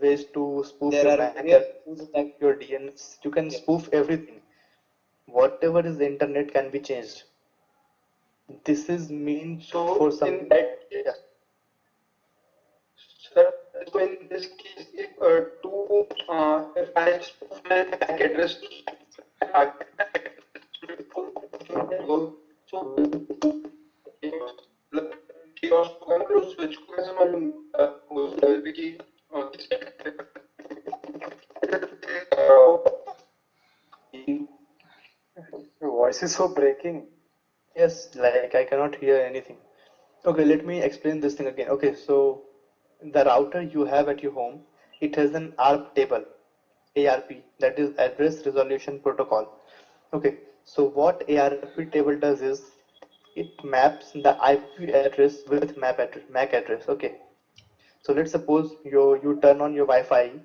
ways to spoof There your are MAC various address, tools spoof like your DNS. You can spoof everything. Whatever is the internet can be changed. This is meant So for in something. that case, Yeah. sir, so in this case, if I spoof my MAC address, so chaos होगा ना, उस switch को कैसे मालूम उस level पे कि Your voice is so breaking. Yes, like I cannot hear anything. Okay, let me explain this thing again. Okay, so the router you have at your home, it has an ARP table, ARP, that is Address Resolution Protocol. Okay, so what ARP table does is it maps the IP address with MAC address. Okay, so let's suppose you turn on your Wi-Fi,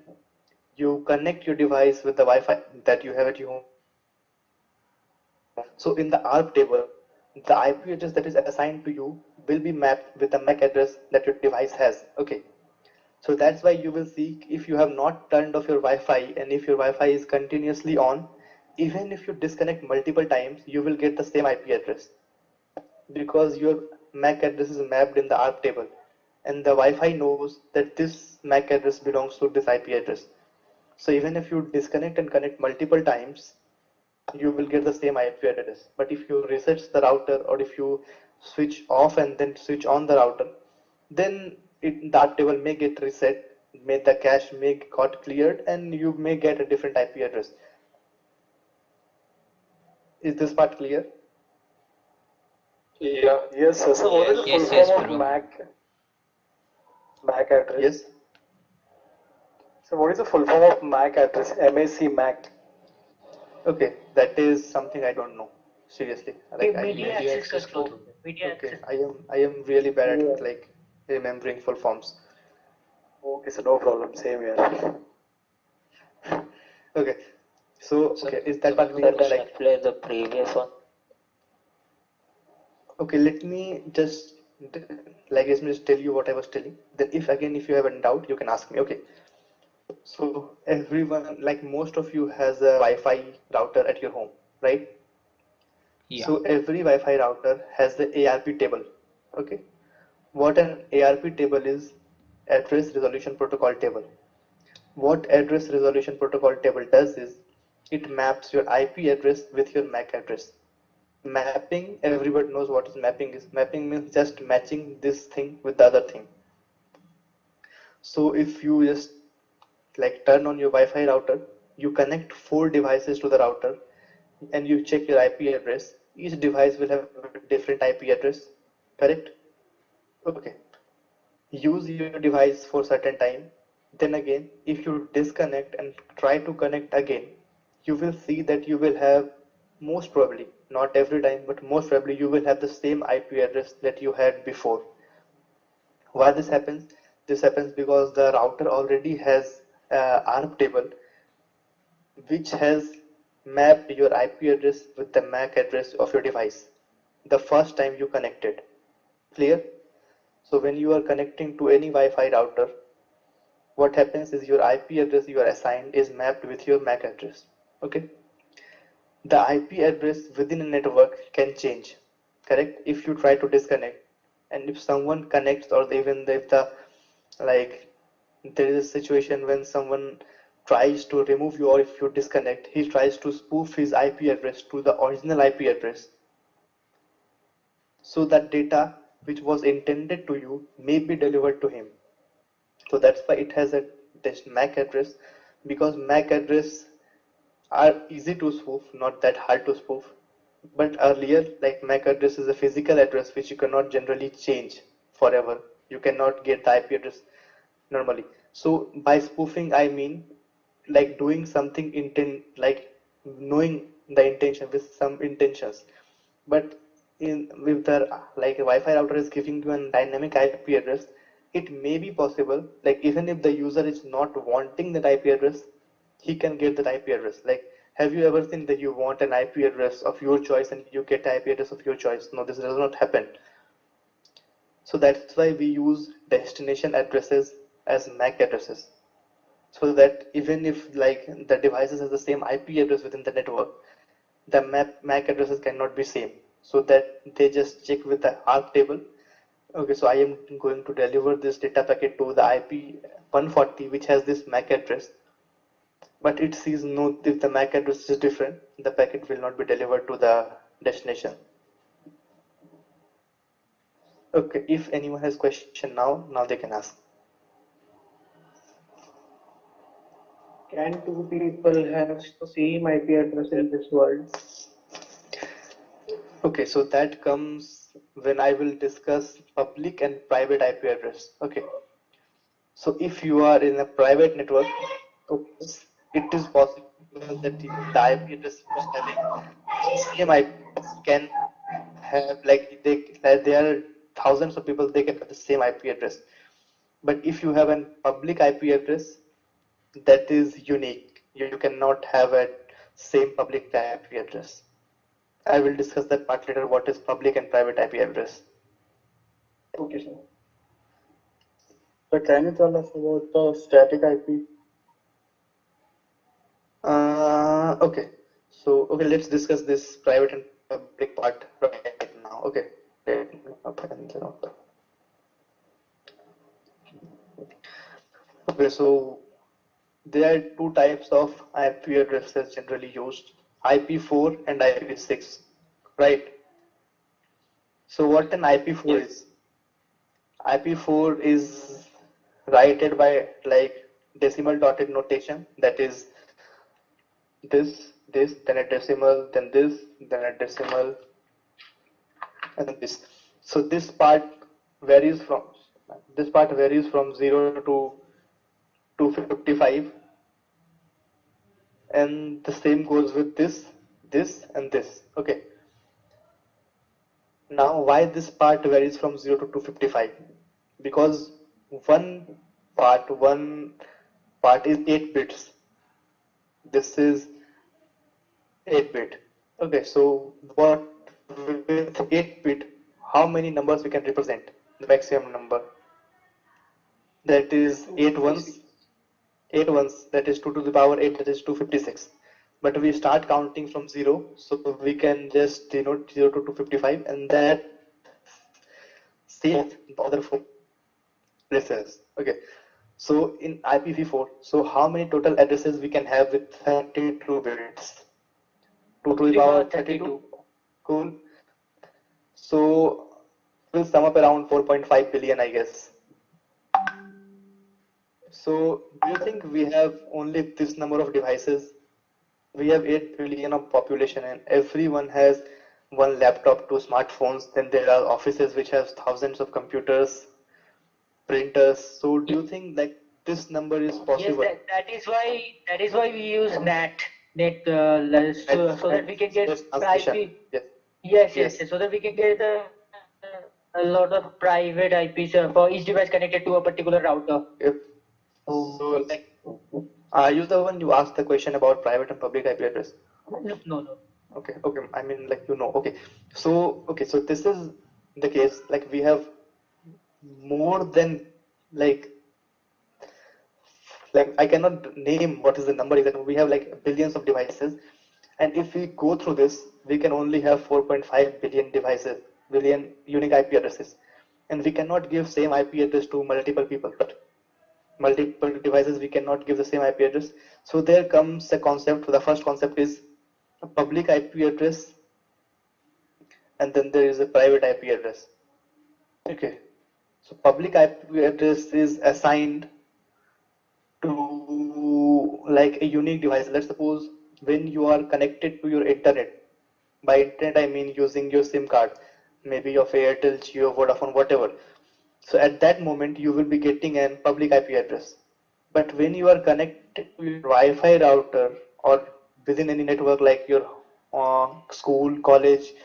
you connect your device with the Wi-Fi that you have at your home. So in the ARP table, the IP address that is assigned to you will be mapped with the MAC address that your device has. Okay. So that's why you will see if you have not turned off your Wi-Fi and if your Wi-Fi is continuously on, even if you disconnect multiple times, you will get the same IP address because your MAC address is mapped in the ARP table and the Wi-Fi knows that this MAC address belongs to this IP address. So even if you disconnect and connect multiple times, you will get the same IP address. But if you reset the router or if you switch off and then switch on the router, then that table may get reset, may the cache may got cleared, and you may get a different IP address. Is this part clear? yeah. Yes, sir. So what is the full Yes, yes, form of bro. MAC address? Yes. So what is the full form of MAC address? MAC. Okay, that is something I don't know. Seriously, like Media access control. Media okay, access. I am really bad at like remembering full forms. Okay, so no problem. Same here. Okay, so so, okay, is that so part you clear? can Like, explain the previous one. okay, let me just tell you what I was telling. Then if you have a doubt, you can ask me. Okay, so everyone, like most of you has a Wi-Fi router at your home, right? Yeah. So every Wi-Fi router has the ARP table. Okay, what an ARP table is? Address Resolution Protocol table. What address resolution protocol table does is it maps your IP address with your MAC address. Mapping, everybody knows what is mapping is. Mapping means just matching this thing with the other thing. So if you just like turn on your Wi-Fi router, you connect 4 devices to the router and you check your IP address. Each device will have a different IP address, correct? Okay. Use your device for certain time. Then again, if you disconnect and try to connect again, you will see that you will have, most probably, not every time, but most probably you will have the same IP address that you had before. Why this happens? This happens because the router already has ARP table which has mapped your IP address with the MAC address of your device the first time you connected. Clear? So when you are connecting to any Wi-Fi router, what happens is your IP address you are assigned is mapped with your MAC address. Okay. The IP address within a network can change, correct? If you try to disconnect, and if someone connects, or even if the like there is a situation when someone tries to remove you, or if you disconnect, he tries to spoof his IP address to the original IP address. So that data which was intended to you may be delivered to him. So that's why it has a MAC address, because MAC address are easy to spoof, not that hard to spoof. But earlier, like MAC address is a physical address which you cannot generally change forever. You cannot get the IP address normally. So by spoofing, I mean like doing something like knowing the intention with some intentions. But with the like a Wi-Fi router is giving you a dynamic IP address, it may be possible, like even if the user is not wanting that IP address, he can get that IP address. Like, have you ever seen that you want an IP address of your choice and you get the IP address of your choice? No, this does not happen. So that's why we use destination addresses as MAC addresses, so that even if like the devices has the same IP address within the network, the MAC addresses cannot be same, so that they just check with the ARP table. Okay, so I am going to deliver this data packet to the IP 140 which has this MAC address, but it sees no, if the MAC address is different, the packet will not be delivered to the destination. Okay, if anyone has question now they can ask. Can two people have the same IP address in this world? Okay, so that comes when I will discuss public and private IP address. Okay, so if you are in a private network, it is possible that the IP address you are having, same IP can have like there are thousands of people, they can have the same IP address. But if you have a public IP address, that is unique. You cannot have a same public IP address. I will discuss that part later, what is public and private IP address. Okay, sir. So can you tell us about the static IP? Okay. So, okay, let's discuss this private and public part right now. Okay. Okay, so there are two types of IP addresses generally used, IP4 and IP6, right? So what an IP4 is? IP4 is written by like decimal dotted notation, that is this, then a decimal, then this, then a decimal, and then this. So this part varies from 0 to 255, and the same goes with this, and this. Okay. Now, why this part varies from 0 to 255? Because one part is 8 bits. This is 8 bit. Okay, so what with 8 bit, how many numbers we can represent? The maximum number. That is 8 ones. 8 ones, that is 2 to the power 8, that is 256. But we start counting from 0, so we can just denote 0 to 255, and that saves the other 4 addresses. Okay, so in IPv4, so how many total addresses we can have with 32 bits? 2 to the power 32. Cool. So we'll sum up around 4.5 billion, I guess. So do you think we have only this number of devices? We have 8 billion of population, and everyone has one laptop, 2 smartphones. Then there are offices which have thousands of computers, printers. So do you think like this number is possible? Yes, that is why we use net so that we can get IP. Yes, so that we can get a lot of private IPs for each device connected to a particular router. Yep. So like, are you the one you asked the question about private and public IP address? No. Okay. I mean, like, okay. So this is the case. Like, we have more than like I cannot name what is the number exactly. We have like billions of devices, and if we go through this, we can only have 4.5 billion devices, billion unique IP addresses, and we cannot give same IP address to multiple people. But multiple devices, we cannot give the same IP address. So there comes a concept. The first concept is a public IP address, and then there is a private IP address. Okay, so public IP address is assigned to like a unique device. Let's suppose when you are connected to your internet. By internet I mean using your SIM card, maybe of Airtel, Jio, Vodafone, whatever. So at that moment you will be getting a public IP address. But when you are connected to your Wi-Fi router or within any network like your school, college,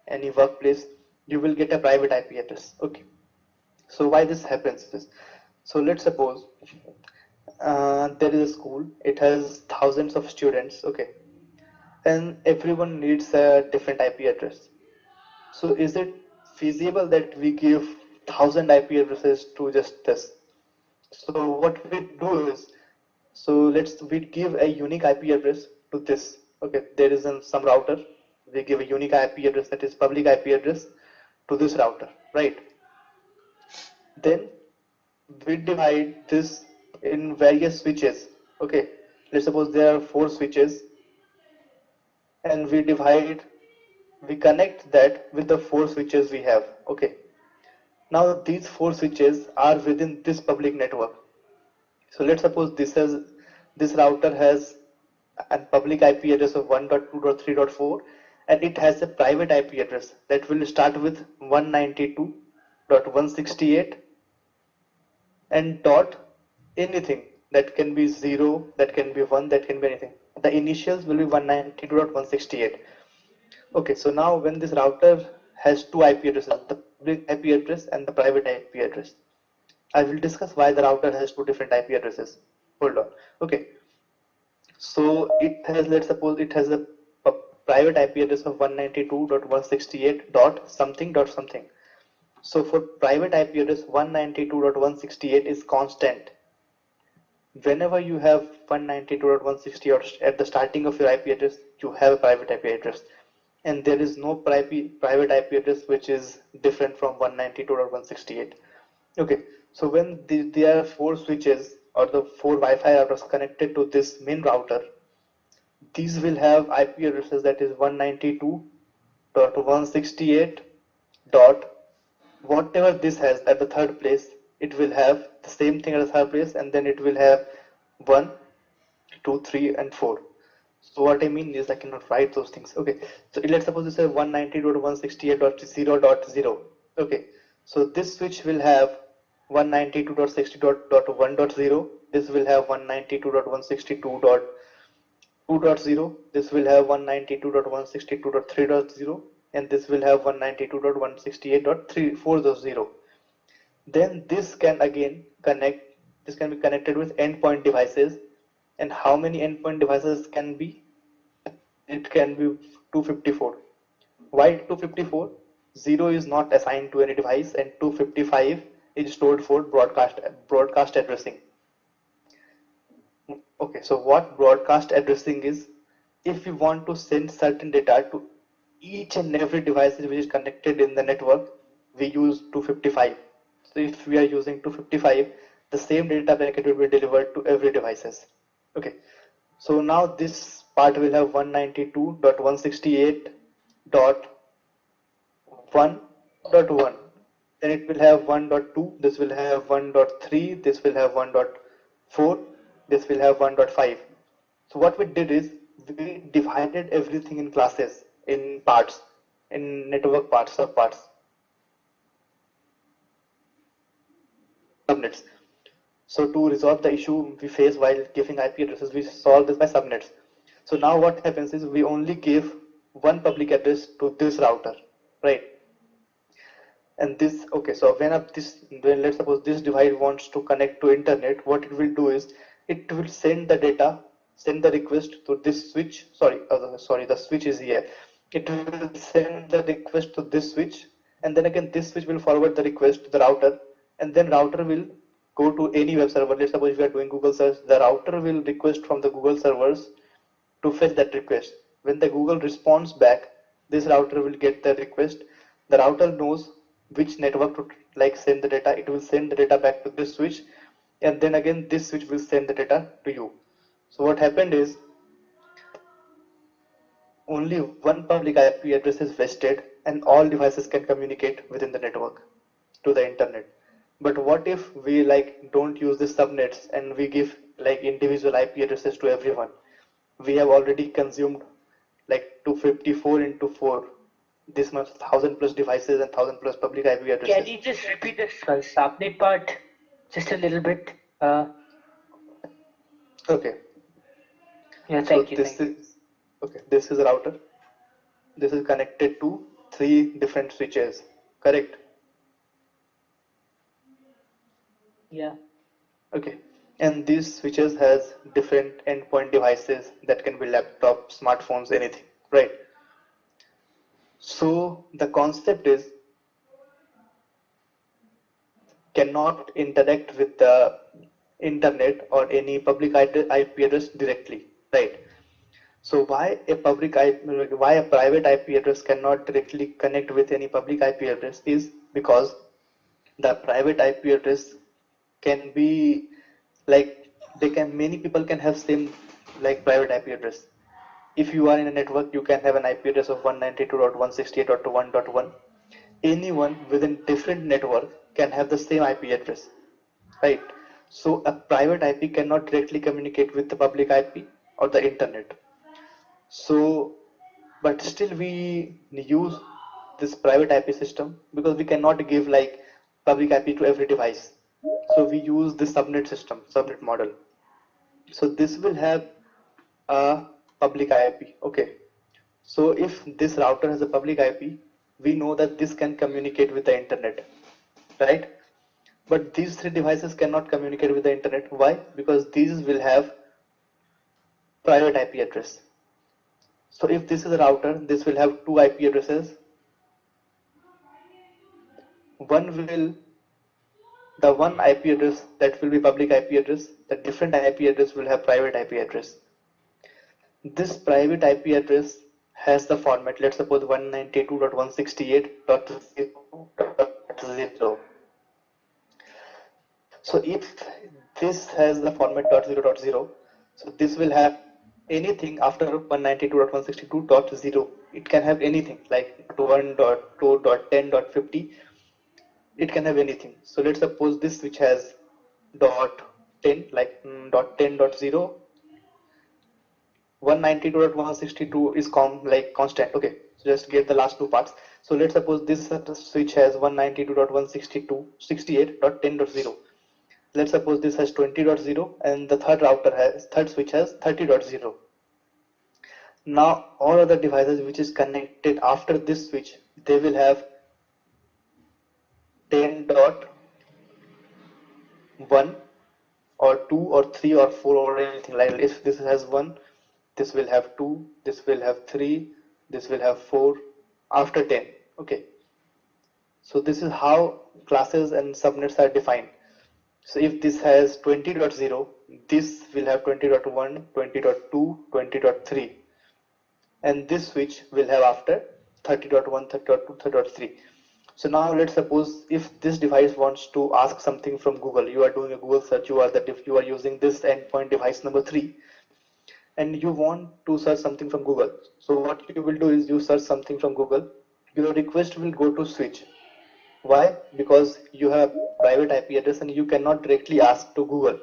any workplace, you will get a private IP address. Okay. So why this happens is, so let's suppose there is a school, it has thousands of students, okay, and everyone needs a different IP address. So is it feasible that we give 1000 IP addresses to just this? So what we do is, so we give a unique IP address to this. Okay, there is some router. We give a unique IP address, that is public IP address, to this router, right? Then we divide this in various switches. Okay, let's suppose there are 4 switches, and we connect that with the 4 switches we have. Okay, now these 4 switches are within this public network. So let's suppose this router has a public IP address of 1.2.3.4, and it has a private IP address that will start with 192.168 and dot anything, that can be 0, that can be 1, that can be anything. The initials will be 192.168. Okay, so now when this router has 2 IP addresses, the public IP address and the private IP address, I will discuss why the router has 2 different IP addresses. Hold on. Okay, so it has, let's suppose it has a private IP address of 192.168 dot something dot something. So for private IP address, 192.168 is constant. Whenever you have 192.168 at the starting of your IP address, you have a private IP address, and there is no private IP address which is different from 192.168. Okay, so when there are 4 switches or the 4 Wi-Fi routers connected to this main router, these will have IP addresses that is 192.168 dot whatever this has at the third place. It will have the same thing at the third place, and then it will have 1, 2, 3, and 4. So what I mean is I cannot write those things. Okay, so let's suppose this is 192.168.0.0. Okay, so this switch will have 192.60.1.0. This will have 192.162.2.0. This will have 192.162.3.0, and this will have 192.168.3.4.0. Then this can again connect. This can be connected with endpoint devices. And how many endpoint devices can be? It can be 254. Why 254? 0 is not assigned to any device, and 255 is stored for broadcast addressing. Okay, so what broadcast addressing is? If we want to send certain data to each and every device which is connected in the network, we use 255. So if we are using 255, the same data packet will be delivered to every devices. Okay, so now this part will have 192.168.1.1. Then it will have 1.2, this will have 1.3, this will have 1.4, this will have 1.5. So what we did is we divided everything in classes, in parts, in network parts, subparts, subnets. So to resolve the issue we face while giving IP addresses, we solve this by subnets. So now what happens is we only give one public address to this router, right? And this, okay, so when let's suppose this device wants to connect to internet, what it will do is it will send the data, send the request to this switch. The switch is here. It will send the request to this switch, and then again this switch will forward the request to the router, and then router will go to any web server. Let's suppose if you are doing Google search, the router will request from the Google servers to fetch that request. When the Google responds back, this router will get the request. The router knows which network to send the data. It will send the data back to this switch, and then again this switch will send the data to you. So what happened is only one public IP address is vested and all devices can communicate within the network to the internet. But what if we like don't use the subnets and we give like individual IP addresses to everyone? We have already consumed like 254 into 4 this much 1000 plus devices and 1000 plus public IP addresses. Can you just repeat the subnet part just a little bit? Okay. Yeah, thank you. Okay, this is a router. This is connected to 3 different switches, correct? Yeah. Okay, and these switches has different endpoint devices that can be laptop, smartphones, anything, right? So the concept is cannot interact with the internet or any public IP address directly, right? So why a private IP address cannot directly connect with any public IP address is because the private IP address can be like many people can have same like private IP address. If you are in a network, you can have an IP address of 192.168.1.1. Anyone within different network can have the same IP address, right? So a private IP cannot directly communicate with the public IP or the internet. So, but still we use this private IP system because we cannot give like public IP to every device. So we use this subnet system, subnet model. So this will have a public IP. Okay. So if this router has a public IP, we know that this can communicate with the internet, right? But these 3 devices cannot communicate with the internet. Why? Because these will have private IP address. So if this is a router, this will have 2 IP addresses. The one IP address that will be public IP address, the different IP address will have private IP address. This private IP address has the format, let's suppose 192.168.0.0. So if this has the format .0.0, so this will have anything after 192.162.0. It can have anything like 1.2.10.50. It can have anything. So let's suppose this switch has .10 like .10.0. 192.162 is constant. Okay, so just get the last 2 parts. So let's suppose this switch has 192.168.10.0. Let's suppose this has 20.0 and the third switch has 30.0. Now all other devices which is connected after this switch, they will have 10.1 or 2 or 3 or 4 or anything like that. If this has 1, this will have 2, this will have 3, this will have 4 after 10. Okay, so this is how classes and subnets are defined. So if this has 20.0, this will have 20.1, 20.2, 20.3, and this switch will have after 30.1, 30.2, 30.3. So now let's suppose if this device wants to ask something from Google, you are doing a Google search, you are using this endpoint device number 3, and you want to search something from Google. So what you will do is you search something from Google, your request will go to switch. Why? Because you have private IP address and you cannot directly ask to Google.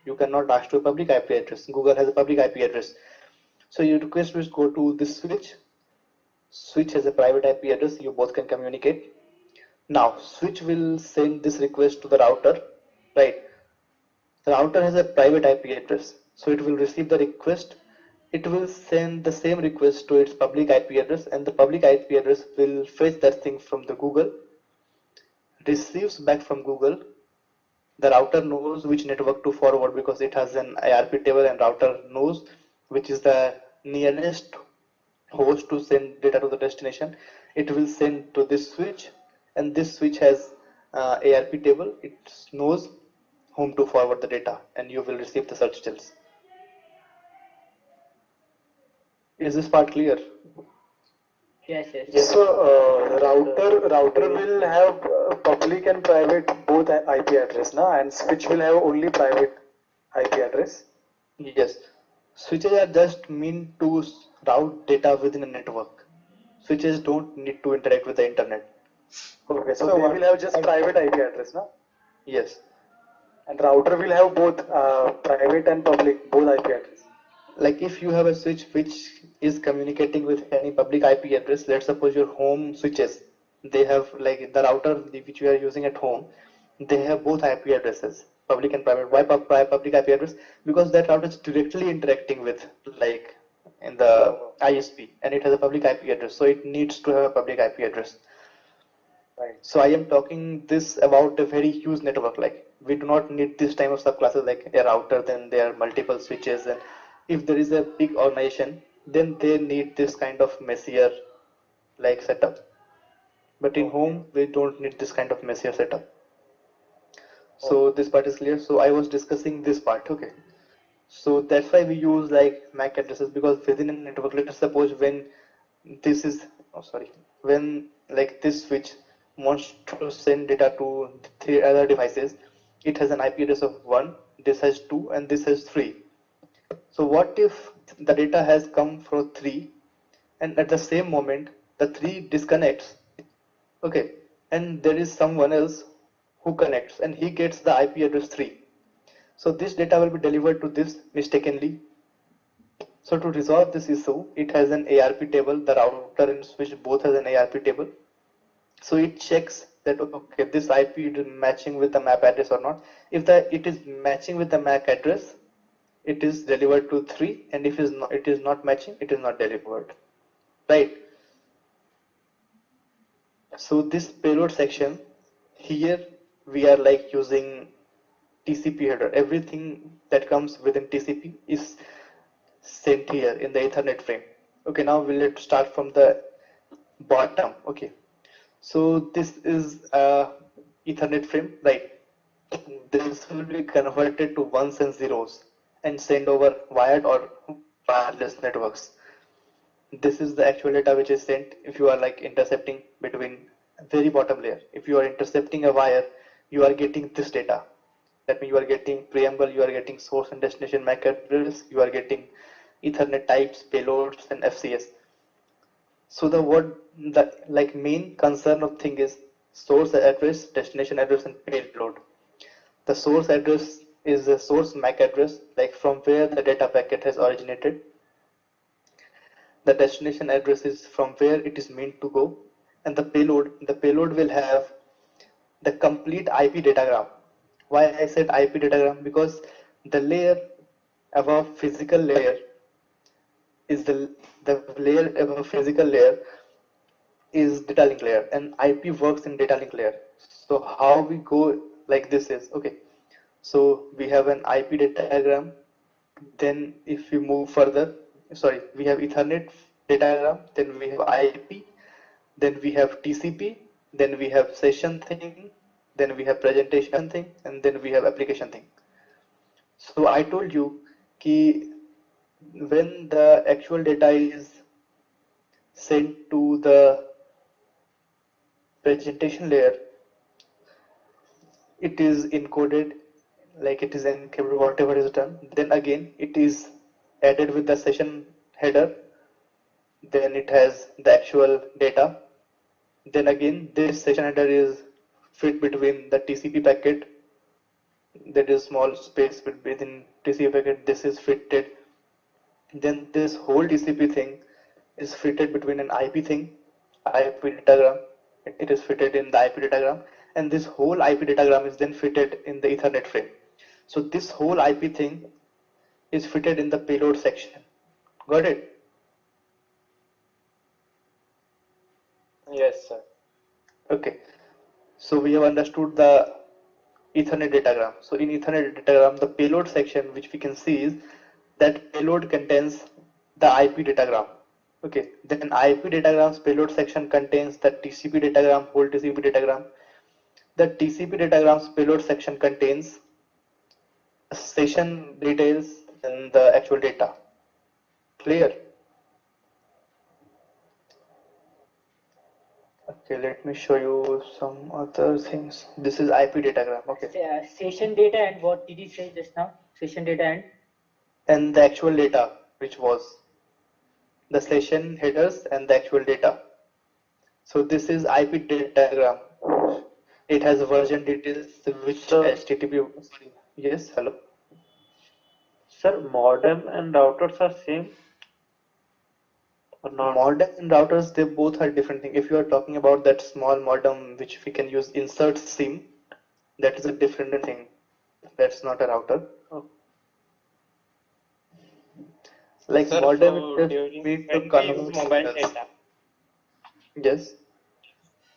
You cannot ask to a public IP address. Google has a public IP address. So your request will go to this switch. Switch has a private IP address. You both can communicate. Now switch will send this request to the router, right? The router has a private IP address. So it will receive the request. It will send the same request to its public IP address, and the public IP address will fetch that thing from the Google, receives back from Google. The router knows which network to forward because it has an IRP table, and router knows which is the nearest host to send data to the destination. It will send to this switch, and this switch has ARP table. It knows whom to forward the data, and you will receive the search details. Is this part clear? Yes. So router will have public and private both IP address, na, and switch will have only private IP address. Yes, switches are just meant to route data within a network. Switches don't need to interact with the internet. Okay, so they will have just private IP address, na? Yes. And router will have both private and public, both IP address. Like if you have a switch which is communicating with any public IP address, let's suppose your home switches, they have like the router which you are using at home, they have both IP addresses, public and private. Why public IP address? Because that router is directly interacting with like in the ISP and it has a public IP address, so it needs to have a public IP address. Right. So I am talking this about a very huge network. Like we do not need this type of subclasses like a router, then there are multiple switches, and if there is a big organization, then they need this kind of messier like setup. But in home, we don't need this kind of messier setup. So this part is clear. So I was discussing this part. Okay. So that's why we use like MAC addresses, because within a network, let's suppose when this is, when like this switch wants to send data to 3 other devices, it has an IP address of 1, this has 2, and this has 3. So what if the data has come from 3 and at the same moment the 3 disconnects, okay, and there is someone else who connects and he gets the IP address 3. So this data will be delivered to this mistakenly. So to resolve this issue, it has an ARP table, the router and switch both has an ARP table. So it checks that okay, this IP is matching with the MAC address or not. If it is matching with the MAC address, it is delivered to 3, and if it is not matching, it is not delivered. Right? So this payload section, here we are like using TCP header. Everything that comes within TCP is sent here in the Ethernet frame. Okay, now we'll start from the bottom. Okay, so this is a Ethernet frame, right? This will be converted to ones and zeros and sent over wired or wireless networks. This is the actual data which is sent if you are like intercepting between very bottom layer. If you are intercepting a wire, you are getting this data. That means you are getting preamble, you are getting source and destination MAC address, you are getting Ethernet types, payloads, and FCS. So the like main concern of thing is source address, destination address, and payload. The source address is the source MAC address, like from where the data packet has originated. The destination address is from where it is meant to go, and the payload will have the complete IP datagram. Why I said IP datagram? Because the layer above physical layer is the layer above physical layer is data link layer, and IP works in data link layer. So how we go like this is, okay, so we have an IP datagram, then if we move further, we have Ethernet datagram, then we have IP, then we have TCP, then we have session thing, then we have presentation thing, and then we have application thing. So I told you ki when the actual data is sent to the presentation layer, it is encoded, like it is encrypted, whatever is done, then again it is added with the session header, then it has the actual data, then again this session header is fit between the TCP packet, that is small space within TCP packet, this is fitted, then this whole TCP thing is fitted between an IP thing, IP datagram, it is fitted in the IP datagram, and this whole IP datagram is then fitted in the Ethernet frame. So this whole IP thing is fitted in the payload section. Got it? Yes, sir. Okay. So we have understood the Ethernet datagram. So in Ethernet datagram, the payload section which we can see is that payload contains the IP datagram. Okay, then IP datagram's payload section contains the TCP datagram, whole TCP datagram. The TCP datagram's payload section contains session details and the actual data. Clear? Okay, let me show you some other things. This is IP datagram. Okay. Session data and what did you say just now? Session data and the actual data, which was the session headers and the actual data. So this is IP datagram. It has version details which HTTP. Yes, hello. Sir, modem and routers are same or not? Modem and routers, they both are different thing. If you are talking about that small modem which we can use insert SIM, that is a different thing. That's not a router. Oh. Like Sir, modem, so it during needs when to we use convert mobile signals. data, Yes.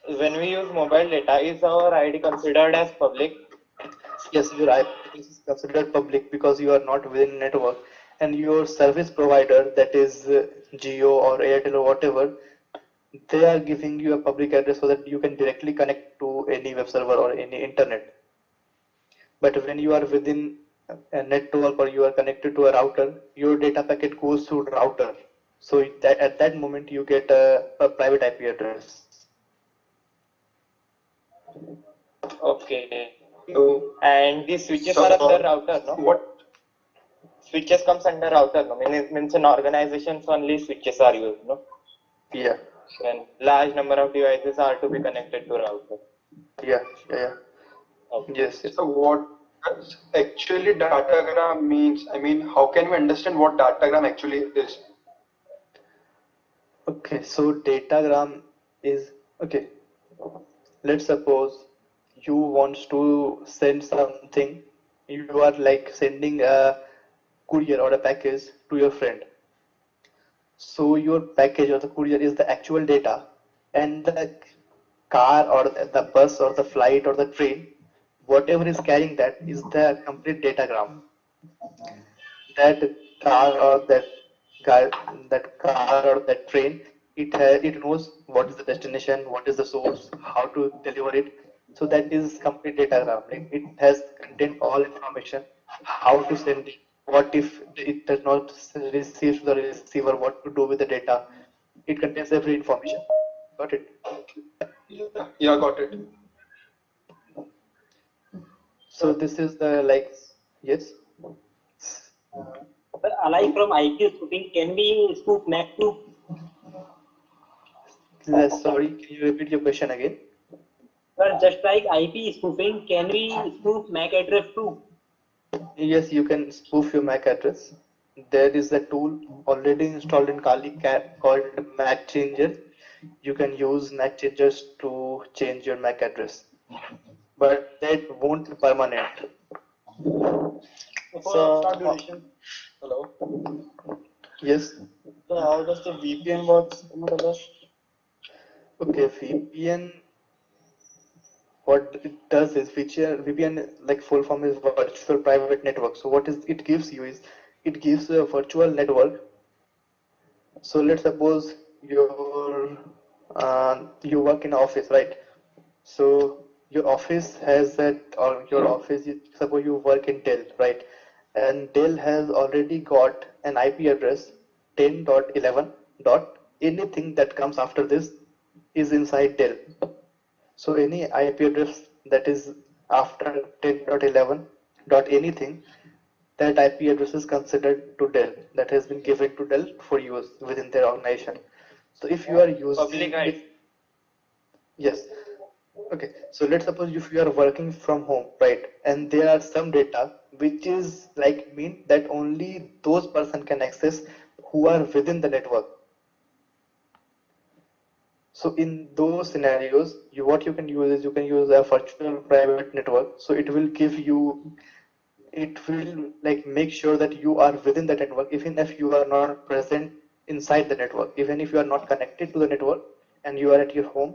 when we use mobile data, is our ID considered as public? Yes, your IP address is considered public because you are not within network, and your service provider, that is Jio or Airtel or whatever, they are giving you a public address so that you can directly connect to any web server or any internet. But when you are within a network or you are connected to a router, your data packet goes through router. So that at that moment you get a private IP address. Okay. And the switches are under router, no? What switches comes under router, no? Means in organizations only switches are used, no? Yeah. When large number of devices are to be connected to router. Yeah. Okay. Yes. So what does actually datagram means? I mean, how can we understand what datagram actually is? Okay, so datagram is okay. Let's suppose you want to send something. You are like sending a courier or a package to your friend. So your package or the courier is the actual data, and the car or the bus or the flight or the train, whatever is carrying that is the complete datagram. That car or that guy, that car or that train, it knows what is the destination, what is the source, how to deliver it. So that is complete datagram. Like it has contain all information, how to send it, what if it does not receive to the receiver, what to do with the data. It contains every information. Got it? Yeah, got it. So this is the like yes. But alike from IP spoofing, can we spoof MAC too? Sorry, can you repeat your question again? Well, just like IP spoofing, can we spoof MAC address too? Yes, you can spoof your MAC address. There is a tool already installed in Kali called MAC Changer. You can use MAC Changers to change your MAC address, but that won't be permanent. So, Short duration. hello. Yes. So how does the VPN works in others? Okay, VPN. What it does is VPN, like full form is virtual private network. So what is it gives you is it gives you a virtual network. So let's suppose you work in an office, right? So your office has that, or your office, suppose you work in Dell, right? And Dell has already got an IP address 10.11 dot anything that comes after this is inside Dell. So any IP address that is after 10.11 dot anything, that IP address is considered to Dell, that has been given to Dell for use within their organization. So if you are using Public IP. yes. Okay, so let's suppose if you are working from home, right, and there are some data which is like mean that only those person can access who are within the network. So in those scenarios, what you can use is you can use a virtual private network. So it will give you, it will like make sure that you are within the network, even if you are not present inside the network, even if you are not connected to the network and you are at your home,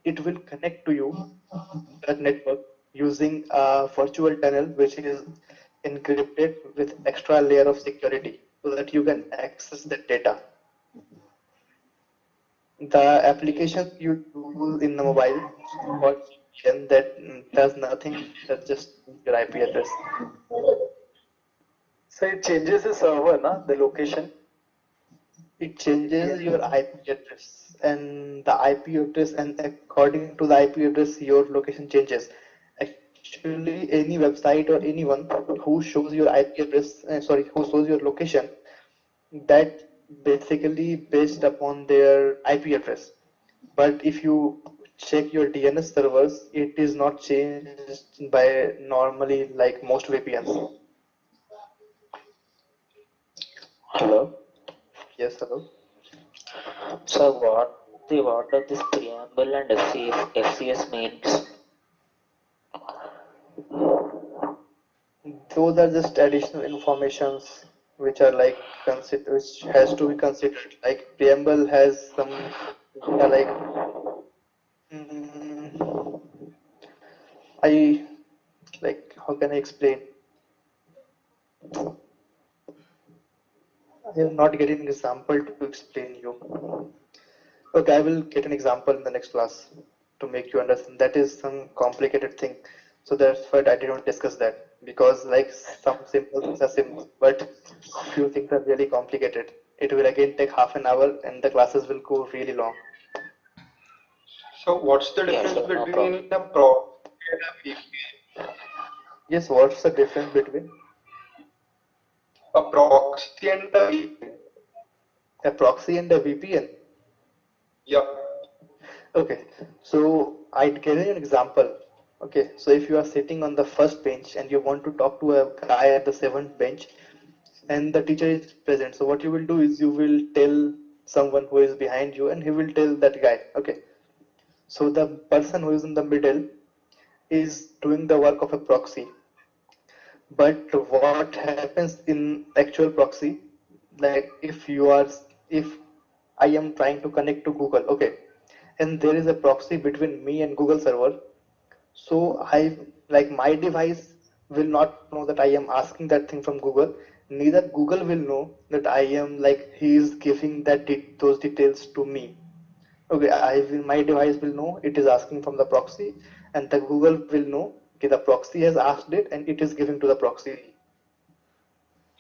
it will connect to you that network using a virtual tunnel which is encrypted with extra layer of security so that you can access the data. The application you use in the mobile or that does nothing, that's just your IP address. So it changes the server, na, the location. It changes your IP address and the IP address, and according to the IP address, your location changes. Actually, any website or anyone who shows your IP address, who shows your location, that basically based upon their IP address. But if you check your DNS servers, it is not changed by normally like most VPNs. Hello. Yes, hello. So what does this preamble and FCS means? Those are just additional informations which are like which has to be considered. Like preamble has some like mm, I like how can I explain? I am not getting an example to explain you. Okay, I will get an example in the next class to make you understand. That is some complicated thing. So that's why I didn't discuss that, because like some simple things are simple, but few things are really complicated. It will again take half an hour and the classes will go really long. So what's the difference Yes, sir, no between problem. a proxy and a VPN? Yes, what's the difference between A proxy and a VPN. a proxy and a VPN? Yeah. Okay, so I'd give you an example. Okay, so if you are sitting on the first bench and you want to talk to a guy at the seventh bench, and the teacher is present, so what you will do is you will tell someone who is behind you, and he will tell that guy. Okay, so the person who is in the middle is doing the work of a proxy. But what happens in actual proxy, like if I am trying to connect to Google, okay, and there is a proxy between me and Google server, so I like my device will not know that I am asking that thing from Google. Neither Google will know that I am like he is giving those details to me. Okay, my device will know it is asking from the proxy, and the Google will know okay, the proxy has asked it and it is giving to the proxy.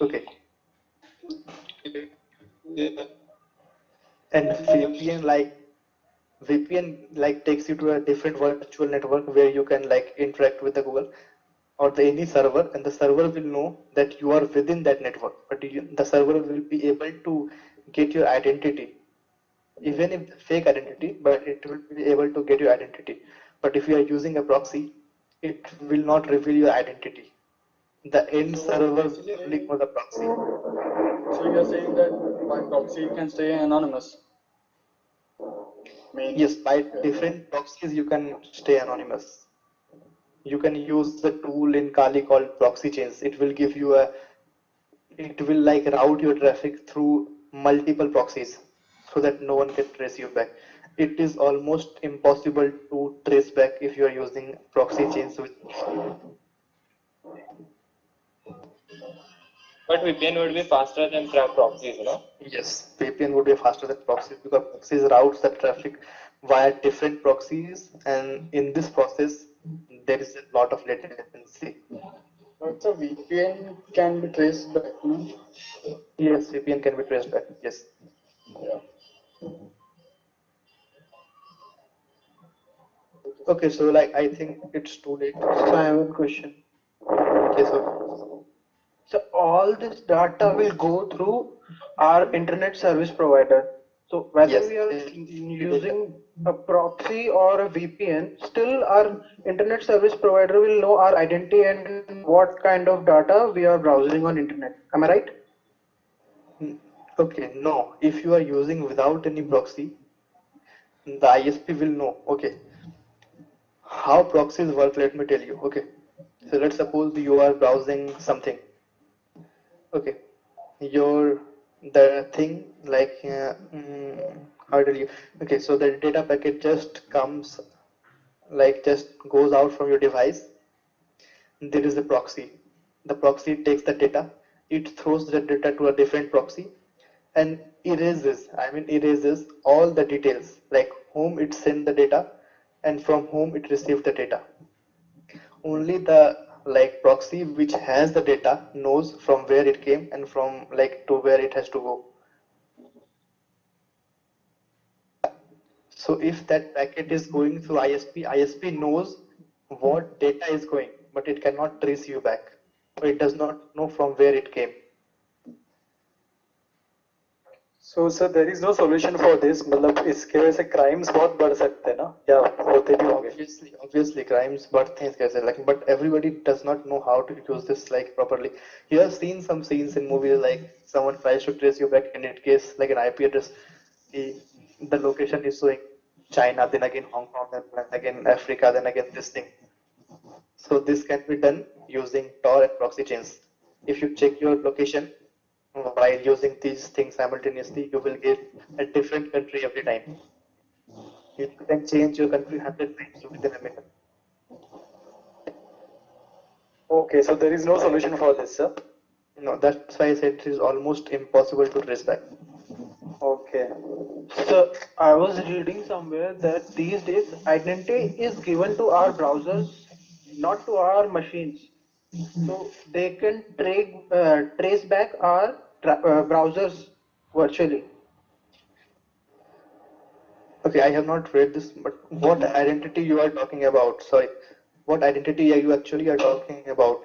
Okay. And VPN takes you to a different virtual network where you can like interact with the Google or any server, and the server will know that you are within that network, but the server will be able to get your identity, even if fake identity, but it will be able to get your identity. But if you are using a proxy, it will not reveal your identity. The end server will only know the proxy. So you're saying that by proxy you can stay anonymous? Yes, by different proxies you can stay anonymous. You can use the tool in Kali called proxy chains. It will give you it will like route your traffic through multiple proxies so that no one can trace you back. It is almost impossible to trace back if you are using proxy chains with. But VPN would be faster than proxies, no? Yes, VPN would be faster than proxies because proxies routes the traffic via different proxies, and in this process there is a lot of latency. So VPN can be traced back, no? Yes, VPN can be traced back. Yes. Yeah. Okay, so like I think it's too late. So I have a question. Yes, okay. So all this data will go through our internet service provider. So whether Yes. we are using a proxy or a VPN, still our internet service provider will know our identity and what kind of data we are browsing on internet. Am I right? Okay, no. If you are using without any proxy, the ISP will know. Okay, how proxies work, let me tell you. Okay, so let's suppose you are browsing something. Okay, your the thing like how tell you? Okay, so the data packet just comes like just goes out from your device. There is a proxy. The proxy takes the data, it throws the data to a different proxy and erases all the details like whom it sent the data and from whom it received the data. Only the like proxy which has the data knows from where it came and from like to where it has to go. So if that packet is going through ISP knows what data is going, but it cannot trace you back. So it does not know from where it came. So sir, there is no solution for this. मतलब इसके वजह से crimes बहुत बढ़ सकते हैं ना, या होते भी होंगे. Obviously crimes बढ़ते हैं इसके वजह से, like, but everybody does not know how to use this like properly. You have seen some scenes in movies like someone tries to trace you back, in it case like an IP address, the location is showing China, then again Hong Kong, then again Africa, then again this thing. So this can be done using Tor and proxy chains. If you check your location while using these things simultaneously, you will get a different country every time. You can change your country 100 times within a minute. Okay, so there is no solution for this, sir. No, that's why I said it is almost impossible to trace back. Okay. So I was reading somewhere that these days identity is given to our browsers, not to our machines. So they can trace back our browsers virtually. Okay, I have not read this, but what identity you are talking about? Sorry, what identity are you actually are talking about?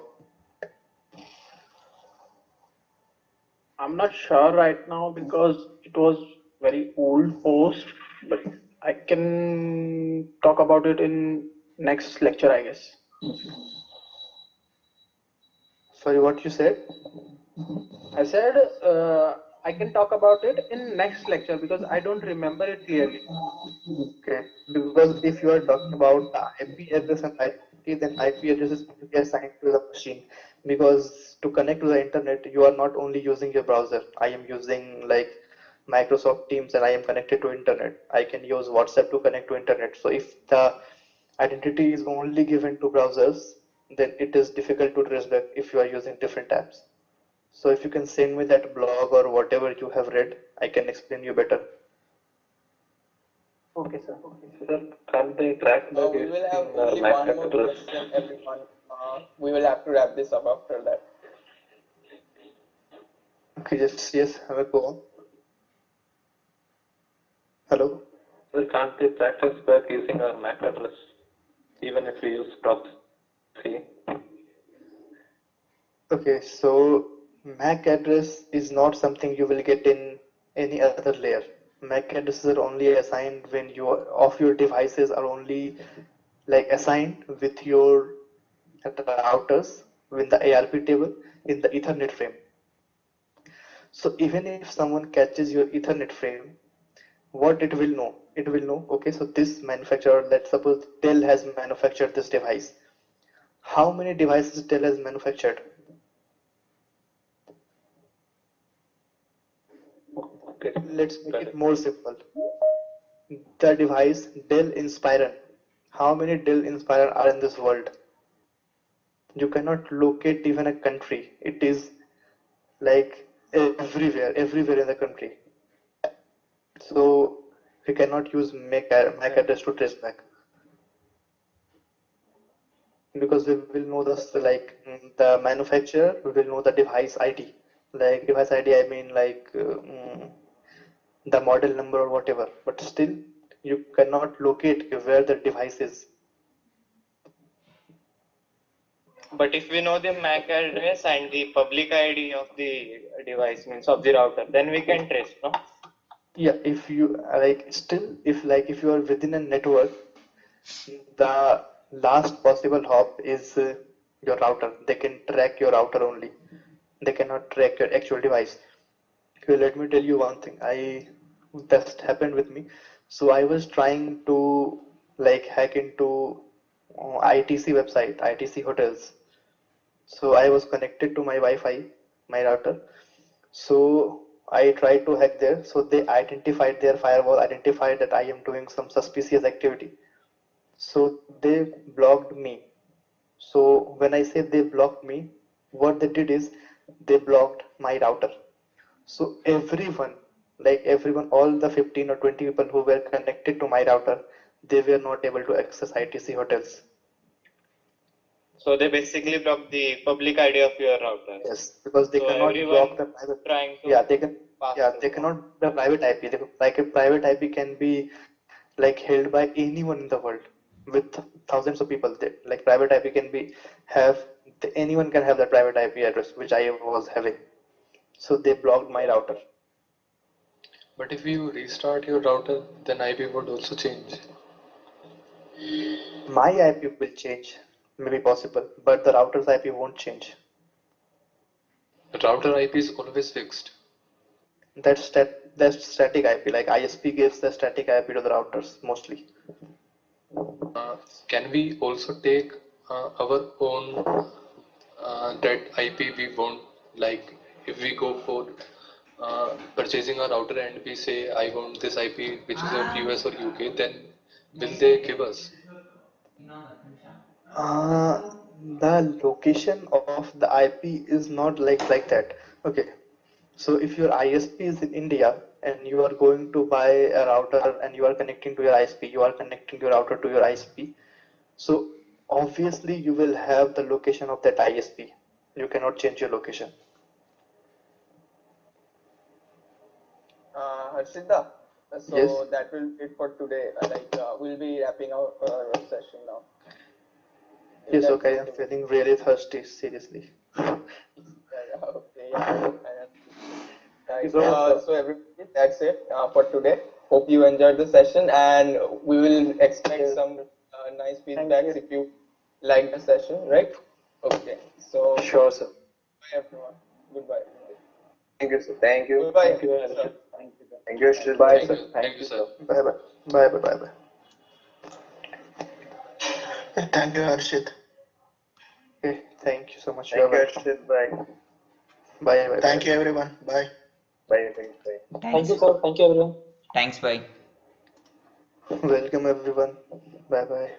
I'm not sure right now because it was very old post, but I can talk about it in next lecture, I guess. Sorry, what you said? I said I can talk about it in next lecture because I don't remember it clearly. Okay, because if you are talking about IP address and identity, then IP address is going to be assigned to the machine. Because to connect to the internet, you are not only using your browser. I am using like Microsoft Teams and I am connected to internet. I can use WhatsApp to connect to internet. So if the identity is only given to browsers, then it is difficult to trace back if you are using different apps. So if you can send me that blog or whatever you have read, I can explain you better. Okay, sir. Sir, can they track the We will have only one more question, everyone. We will have to wrap this up after that. Okay, yes, have a go on. Hello? Sir, can't they track us back using our MAC address, even if we use proxy? Okay, so MAC address is not something you will get in any other layer. MAC addresses are only assigned when your devices are only like assigned with your routers with the ARP table in the Ethernet frame. So even if someone catches your Ethernet frame, what it will know? It will know, okay, so this manufacturer, let's suppose Dell has manufactured this device. How many devices Dell has manufactured? Okay. Let's make it more simple. The device Dell Inspiron. How many Dell Inspiron are in this world? You cannot locate even a country. It is like everywhere in the country. So we cannot use MAC address to trace back. Because we will know the manufacturer, we will know the device ID. Like device ID, I mean like the model number or whatever, but still you cannot locate where the device is. But if we know the MAC address and the public ID of the device, means of the router, then we can trace, no? Yeah, if you if you are within a network, the last possible hop is your router. They can track your router only. They cannot track your actual device. Okay, let me tell you one thing. That happened with me. So I was trying to like hack into ITC website, ITC hotels. So I was connected to my Wi-Fi, my router. So I tried to hack there. So they identified, their firewall identified that I am doing some suspicious activity. So they blocked me. So when I say they blocked me, what they did is they blocked my router. So everyone, all the 15 or 20 people who were connected to my router, they were not able to access ITC hotels. So they basically block the public ID of your router. Yes, because they cannot block the private. Trying to they cannot the private IP. Like a private IP can be like held by anyone in the world with thousands of people. Like private IP can be have anyone can have that private IP address which I was having. So they blocked my router. But if you restart your router, then IP would also change. My IP will change, maybe possible, but the router's IP won't change. The router IP is always fixed. That's static IP. Like ISP gives the static IP to the routers mostly. Can we also take our own that IP we want? Like if we go for purchasing a router and we say I want this IP which is of US or UK, then will they give us? The location of the IP is not like that. Okay, so if your ISP is in India and you are going to buy a router and you are connecting to your ISP, you are connecting your router to your ISP. So obviously you will have the location of that ISP. You cannot change your location. Harshita, so Yes. that will be it for today. We'll be wrapping up our session now. Yes, okay, I'm feeling really thirsty, seriously. Okay, yeah. Right. So everybody, that's it for today. Hope you enjoyed the session, and we will expect some nice feedbacks if you like the session, right? Okay. So sure, sir. Bye, everyone. Goodbye. Thank you, sir. Thank you. Goodbye. Thank you, sir. Thank you, sir. Bye, Thank sir. you. Thank you, sir. Bye bye. Bye bye. Bye bye. Thank you, Harshit. Okay, thank you so much. Thank you, Harshit. Bye. Bye bye. Thank you, everyone. Bye. Bye. Bye. Thank you, sir. Thank you, everyone. Thanks, bye. Welcome everyone. Bye bye.